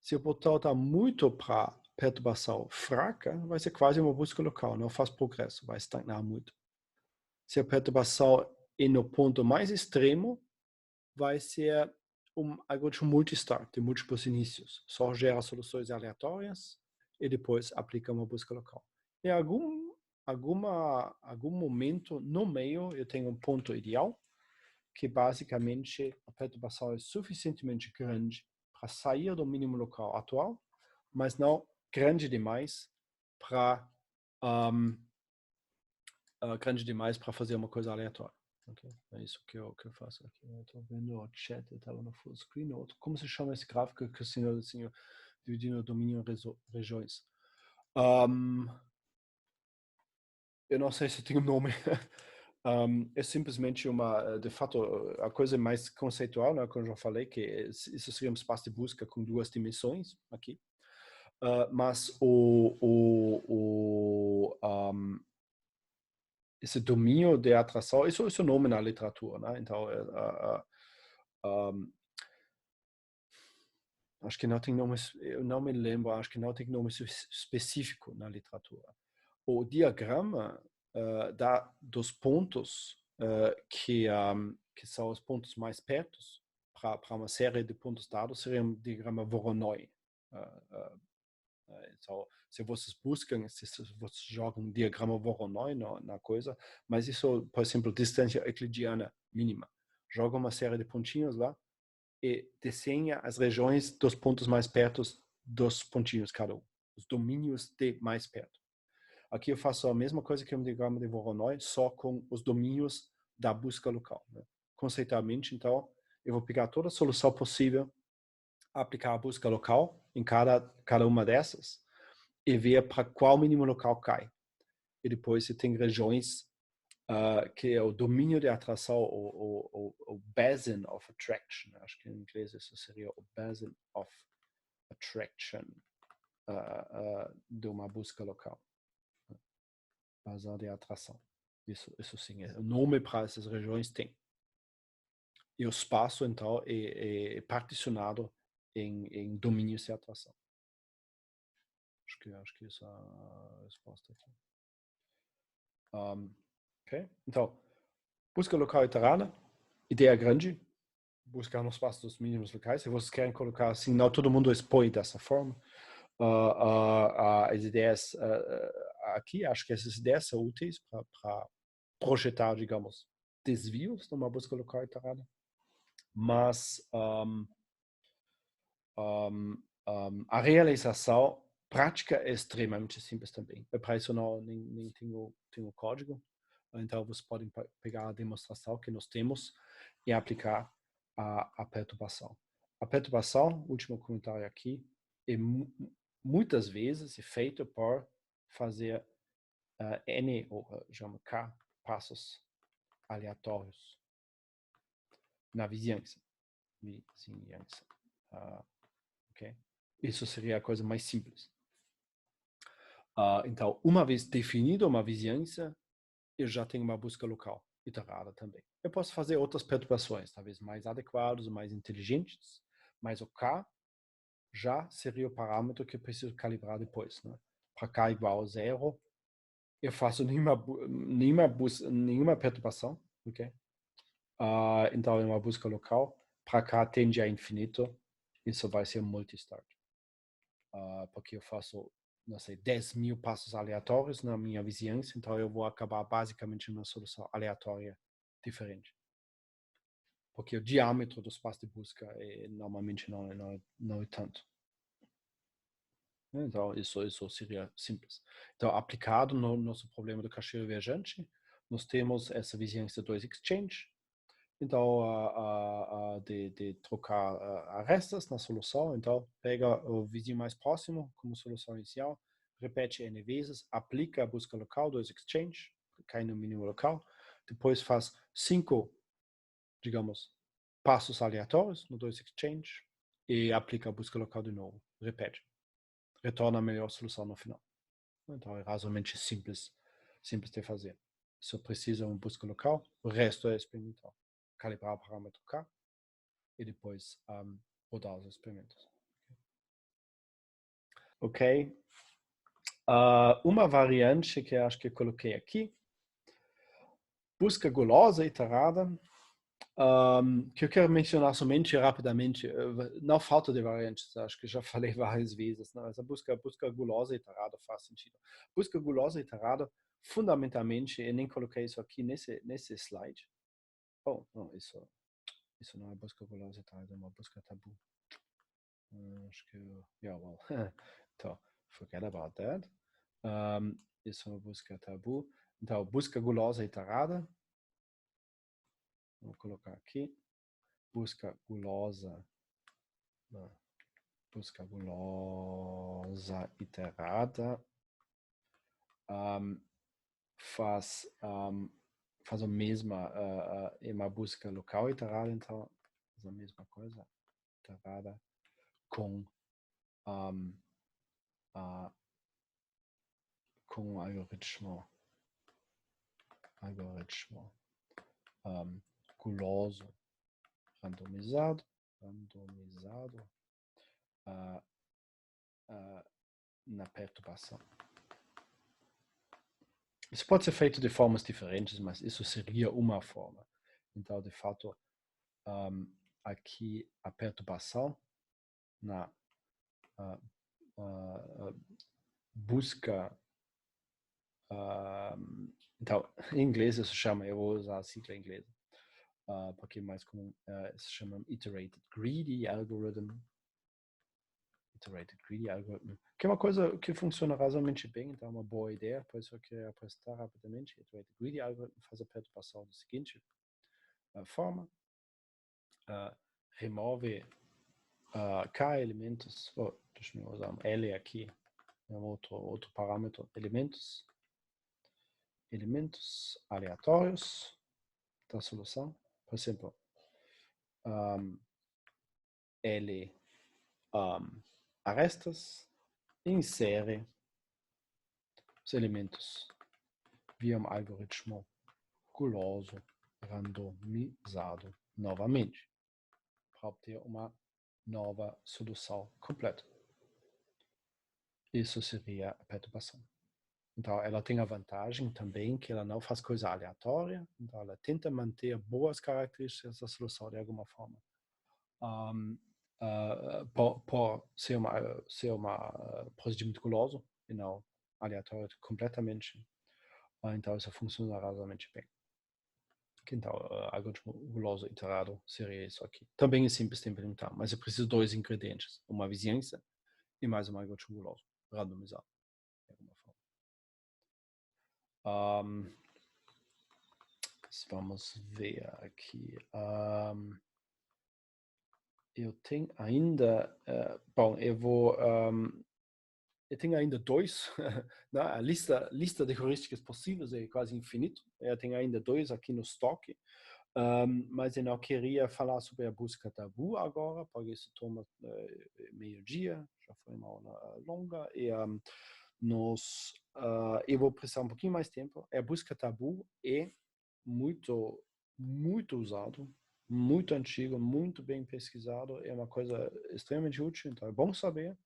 Se o botão está muito para perturbação fraca, vai ser quase uma busca local, não faz progresso, vai estagnar muito. Se a perturbação é no ponto mais extremo, vai ser um algoritmo multistart, de múltiplos inícios. Só gera soluções aleatórias e depois aplica uma busca local. Em algum momento no meio eu tenho um ponto ideal, que basicamente a perturbação é suficientemente grande para sair do mínimo local atual, mas não grande demais para fazer uma coisa aleatória. Okay? É isso que eu faço aqui. Eu estou vendo o chat, eu estava no full screen. Como se chama esse gráfico que o senhor dividindo o domínio em regiões? Eu não sei se tem um nome. É simplesmente de fato, a coisa mais conceitual, né, como eu já falei, que isso seria um espaço de busca com duas dimensões aqui. Mas esse domínio de atração, isso é o nome na literatura, né? Então, acho que não tem nome, eu não me lembro, acho que não tem nome específico na literatura. O diagrama dos pontos que são os pontos mais perto para uma série de pontos dados seria um diagrama Voronoi. Então, se vocês buscam, se vocês jogam um diagrama Voronoi na coisa, mas isso, por exemplo, distância euclidiana mínima. Joga uma série de pontinhos lá e desenha as regiões dos pontos mais perto dos pontinhos cada um. Os domínios de mais perto. Aqui eu faço a mesma coisa que um diagrama de Voronoi, só com os domínios da busca local. Né? Conceitualmente, então, eu vou pegar toda a solução possível, aplicar a busca local em cada uma dessas e ver para qual mínimo local cai. E depois você tem regiões que é o domínio de atração, o basin of attraction. Acho que em inglês isso seria o basin of attraction de uma busca local. Basin de atração. Isso sim, o nome para essas regiões tem. E o espaço, então, é particionado em domínios de atração. Acho que essa é a resposta aqui. Ok? Então, busca local iterada, ideia grande, buscar no espaço dos mínimos locais. Se vocês querem colocar assim, não todo mundo expõe dessa forma. As ideias aqui, acho que essas ideias são úteis para projetar, digamos, desvios numa busca local iterada. Mas A realização prática é extremamente simples também. Para isso não nem tenho código. Então, vocês podem pegar a demonstração que nós temos e aplicar a perturbação. A perturbação, último comentário aqui, é muitas vezes é feito por fazer N, ou chama K, passos aleatórios na vizinhança. Ok? Isso seria a coisa mais simples. Então, uma vez definida uma vizinhança, eu já tenho uma busca local iterada também. Eu posso fazer outras perturbações, talvez mais adequadas, mais inteligentes, mas o K já seria o parâmetro que eu preciso calibrar depois. Né? Para K igual a 0, eu faço nenhuma perturbação, ok? Então, é uma busca local. Para K tende a infinito, isso vai ser um multistart. Porque eu faço, não sei, 10.000 passos aleatórios na minha vizinhança, então eu vou acabar basicamente numa solução aleatória diferente. Porque o diâmetro do espaço de busca normalmente não é tanto. Então, isso seria simples. Então, aplicado no nosso problema do caixeiro viajante, nós temos essa vizinhança 2 exchange. Então, de trocar arestas na solução. Então, pega o vizinho mais próximo como solução inicial, repete N vezes, aplica a busca local 2 exchange, cai no mínimo local, depois faz 5, digamos, passos aleatórios no 2 exchange e aplica a busca local de novo, repete. Retorna a melhor solução no final. Então, é razoavelmente simples de fazer. Só precisa uma busca local, o resto é experimental. Calibrar o parâmetro K e depois rodar os experimentos. Ok? Uma variante que acho que eu coloquei aqui, busca gulosa iterada, que eu quero mencionar somente rapidamente, não falta de variantes, acho que já falei várias vezes, né? Essa busca gulosa iterada faz sentido. Busca gulosa iterada, fundamentalmente, eu nem coloquei isso aqui nesse slide. Oh, não, isso não é busca gulosa iterada, é uma busca tabu. Acho que, yeah, well, então, forget about that. Isso é uma busca tabu. Então, busca gulosa iterada. Vou colocar aqui. Busca gulosa iterada faz a mesma em uma busca local iterada, então faz a mesma coisa iterada com com o algoritmo guloso randomizado na perturbação. Isso pode ser feito de formas diferentes, mas isso seria uma forma. Então, de fato, aqui a perturbação na busca. Então, em inglês isso chama, eu vou usar a sigla em inglês, porque é mais comum, se chama Iterated Greedy Algorithm. Que é uma coisa que funciona razoavelmente bem, então é uma boa ideia, por isso eu queria apresentar rapidamente. Iterated Greedy Algorithm faz a perturbação da seguinte forma, remove K elementos, deixa eu usar um L aqui, outro parâmetro, elementos aleatórios da solução, por exemplo, L arestas, insere os elementos via um algoritmo guloso randomizado novamente, para obter uma nova solução completa. Isso seria a perturbação. Então, ela tem a vantagem também que ela não faz coisa aleatória, então ela tenta manter boas características da solução de alguma forma. Por ser procedimento guloso e não aleatório completamente. Então, isso funciona razoavelmente bem. Então, algoritmo guloso iterado seria isso aqui. Também é simples de implementar, mas eu preciso de 2 ingredientes. Uma vizinhança e mais um algoritmo chubuloso, randomizado, de alguma forma. Vamos ver aqui. Eu tenho ainda, bom, eu tenho ainda dois, né? A lista de heurísticas possíveis é quase infinito. Eu tenho ainda dois aqui no estoque, mas eu não queria falar sobre a busca tabu agora, porque isso toma meio-dia, já foi uma hora longa, e eu vou precisar um pouquinho mais tempo. A busca tabu é muito, muito usado, muito antigo, muito bem pesquisado, é uma coisa extremamente útil, então é bom saber.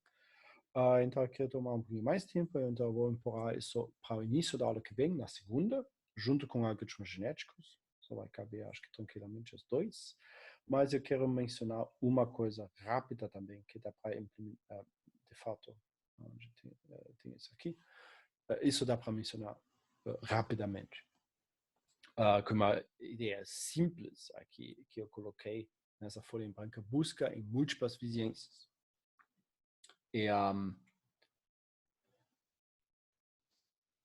Então eu quero tomar um pouquinho mais tempo, então eu vou empurrar isso para o início da aula que vem, na segunda, junto com algoritmos genéticos. Só vai caber, acho que tranquilamente, os dois. Mas eu quero mencionar uma coisa rápida também, que dá para implementar, de fato, onde tem isso aqui. Isso dá para mencionar rapidamente. Com uma ideia simples aqui que eu coloquei nessa folha em branca, busca em múltiplas vizinhanças. E,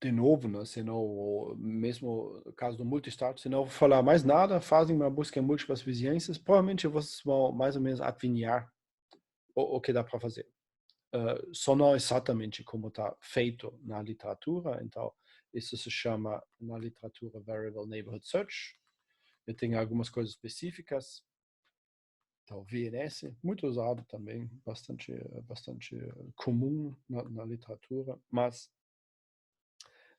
de novo, né, se não, mesmo no caso do multistart, se não falar mais nada, fazem uma busca em múltiplas vizinhanças, provavelmente vocês vão mais ou menos adivinhar o que dá para fazer. Só não exatamente como está feito na literatura, então isso se chama na literatura Variable Neighborhood Search. Eu tenho algumas coisas específicas, então VNS, muito usado também, bastante comum na literatura, mas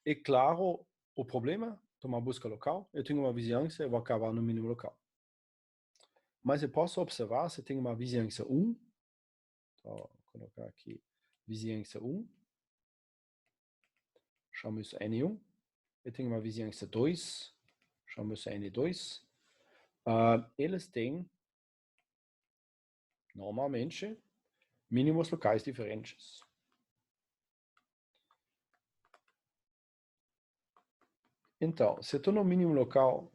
é claro, o problema de uma busca local, eu tenho uma vizinhança, eu vou acabar no mínimo local. Mas eu posso observar se tem uma vizinhança 1, então, vou colocar aqui vizinhança 1, chamo isso N1, eu tenho uma vizinhança 2, chamo isso N2, eles têm, normalmente, mínimos locais diferentes. Então, se eu estou no mínimo local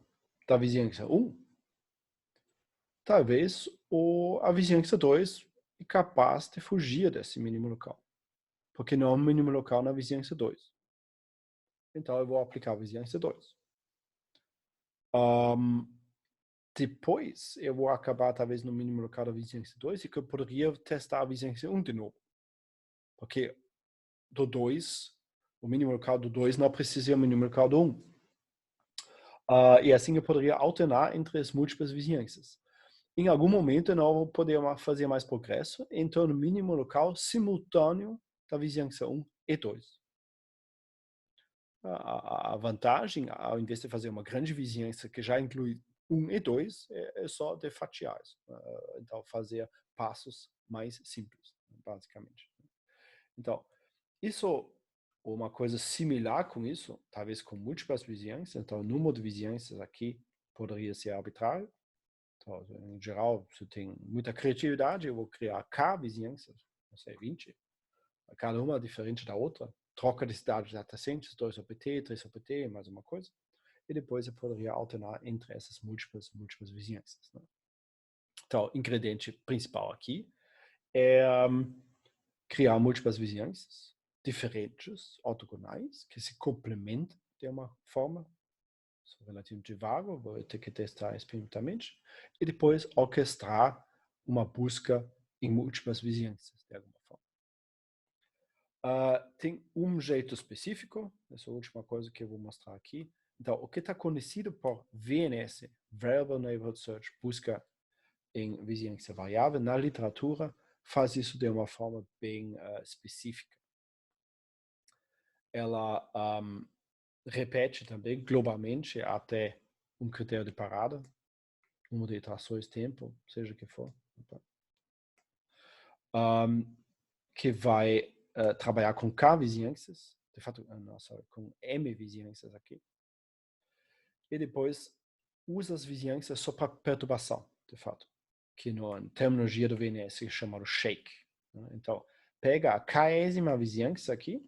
da vizinhança 1, talvez a vizinhança 2 é capaz de fugir desse mínimo local. Porque não é um mínimo local na vizinhança 2. Então, eu vou aplicar a vizinhança 2. Depois, eu vou acabar talvez no mínimo local da vizinhança 2 e que eu poderia testar a vizinhança 1 de novo. Porque do 2, o mínimo local do 2 não precisa ser o mínimo local do 1. E assim eu poderia alternar entre as múltiplas vizinhanças. Em algum momento eu não vou poder fazer mais progresso, então no mínimo local simultâneo da vizinhança 1 e 2. A vantagem, ao invés de fazer uma grande vizinhança que já inclui 1 e 2, é só de fatiar. Então, fazer passos mais simples, basicamente. Então, isso, uma coisa similar com isso, talvez com múltiplas vizinhanças, então o número de vizinhanças aqui poderia ser arbitrário. Então, em geral, se tem muita criatividade, eu vou criar K vizinhanças, não sei, 20. Cada uma diferente da outra. Troca de cidade de datacentres, 2 OPT, 3 OPT, mais uma coisa. E depois eu poderia alternar entre essas múltiplas vizinhanças. Né? Então, o ingrediente principal aqui é criar múltiplas vizinhanças diferentes, ortogonais, que se complementam de uma forma. Isso é relativamente vago, vou ter que testar experimentalmente. E depois orquestrar uma busca em múltiplas vizinhanças, de alguma forma. Tem um jeito específico, essa última coisa que eu vou mostrar aqui. Então, o que está conhecido por VNS, Variable Neighborhood Search, busca em vizinhança variável, na literatura, faz isso de uma forma bem específica. Ela repete também globalmente até um critério de parada, número de iterações, tempo, seja o que for. Que vai trabalhar com K vizinhanças, de fato, com M vizinhanças aqui. E depois usa as vizinhanças só para perturbação, de fato, que na terminologia do VNS é chamado shake. Né? Então, pega a késima vizinhança aqui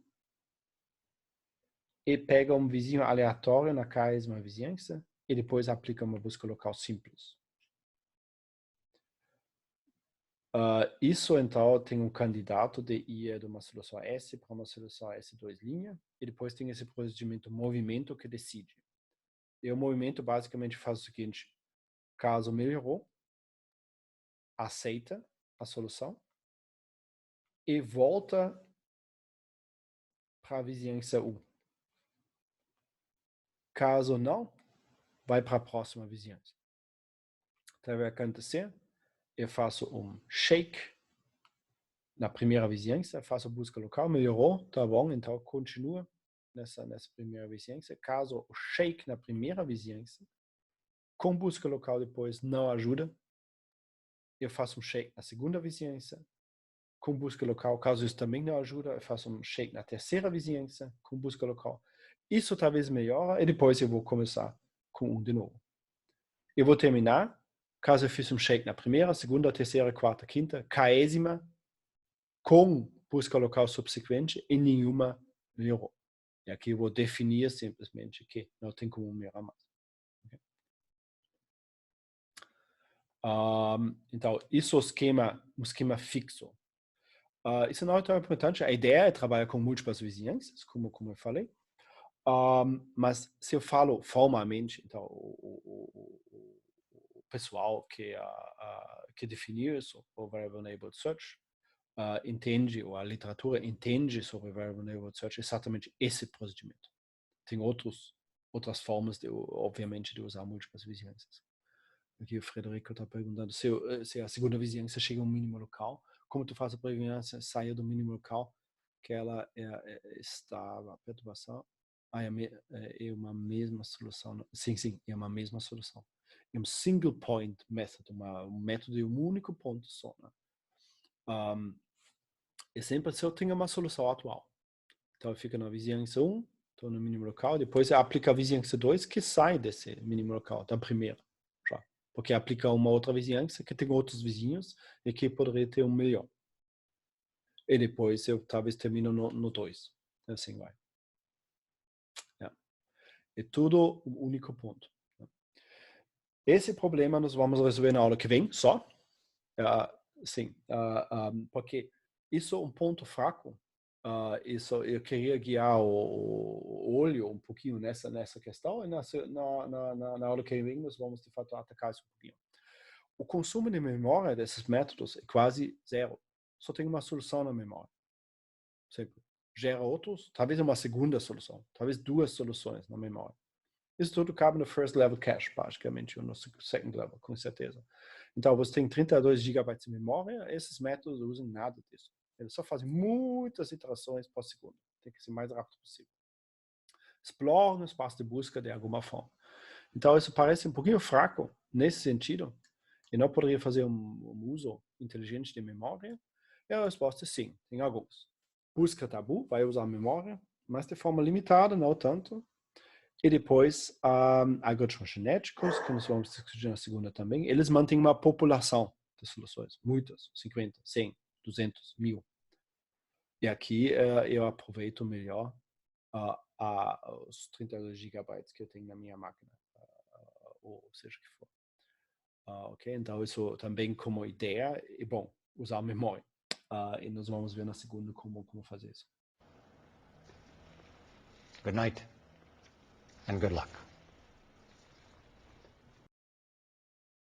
e pega um vizinho aleatório na késima vizinhança e depois aplica uma busca local simples. Isso, então, tem um candidato de ir de uma solução S para uma solução S2 linha, e depois tem esse procedimento movimento que decide. E o movimento basicamente faz o seguinte: caso melhorou, aceita a solução e volta para a vizinhança 1. Caso não, vai para a próxima vizinhança. Então, vai acontecer, eu faço um shake na primeira vizinhança, faço busca local, melhorou, tá bom, então continua nessa primeira vizinhança. Caso o shake na primeira vizinhança, com busca local depois não ajuda, eu faço um shake na segunda vizinhança, com busca local. Caso isso também não ajuda, eu faço um shake na terceira vizinhança, com busca local. Isso talvez melhora, e depois eu vou começar com um de novo. Eu vou terminar, caso eu fiz um shake na primeira, segunda, terceira, quarta, quinta, 40ª, com busca local subsequente, e nenhuma melhorou. E aqui eu vou definir simplesmente que não tem como melhorar mais. Okay? Então, isso é um esquema fixo. Isso não é tão importante. A ideia é trabalhar com múltiplas vizinhanças, como eu falei. Mas se eu falo formalmente, então, o pessoal que definiu isso, o Variable Neighborhood Search, entende, ou a literatura entende sobre Variable Neighborhood Search exatamente esse procedimento. Tem outras formas, obviamente, de usar múltiplas vizinhanças. Aqui o Frederico está perguntando se a segunda vizinhança chega a um mínimo local, como tu faz a vizinhança sair do mínimo local, que ela está a perturbação. É uma mesma solução. Sim, é uma mesma solução. É um single point method, um método de um único ponto só. Né? E sempre se eu tenho uma solução atual. Então, fica na vizinhança 1, estou no mínimo local, depois aplica a vizinhança 2, que sai desse mínimo local, da primeira. Já. Porque aplica uma outra vizinhança que tem outros vizinhos e que poderia ter um melhor. E depois eu talvez termino no 2. Assim vai. É tudo um único ponto. Esse problema nós vamos resolver na aula que vem, só. Sim, porque isso é um ponto fraco. Isso eu queria guiar o olho um pouquinho nessa questão, e na aula que vem nós vamos de fato atacar isso um pouquinho. O consumo de memória desses métodos é quase zero. Só tem uma solução na memória. Você gera outros, talvez uma segunda solução, talvez duas soluções na memória. Isso tudo cabe no first level cache, basicamente, ou no second level, com certeza. Então, você tem 32 GB de memória, esses métodos não usam nada disso. Eles só fazem muitas iterações por segundo. Tem que ser o mais rápido possível. Exploram o espaço de busca de alguma forma. Então, isso parece um pouquinho fraco nesse sentido. E não poderia fazer um uso inteligente de memória. E a resposta é sim, tem alguns. Busca tabu vai usar memória, mas de forma limitada, não tanto. E depois, algoritmos genéticos, que nós vamos discutir na segunda também, eles mantêm uma população de soluções, muitas, 50, 100, 200, 1000. E aqui eu aproveito melhor os 32 GB que eu tenho na minha máquina, ou seja o que for. Ok, então isso também como ideia é bom, usar memória. E nós vamos ver na segunda como fazer isso. Good night and good luck.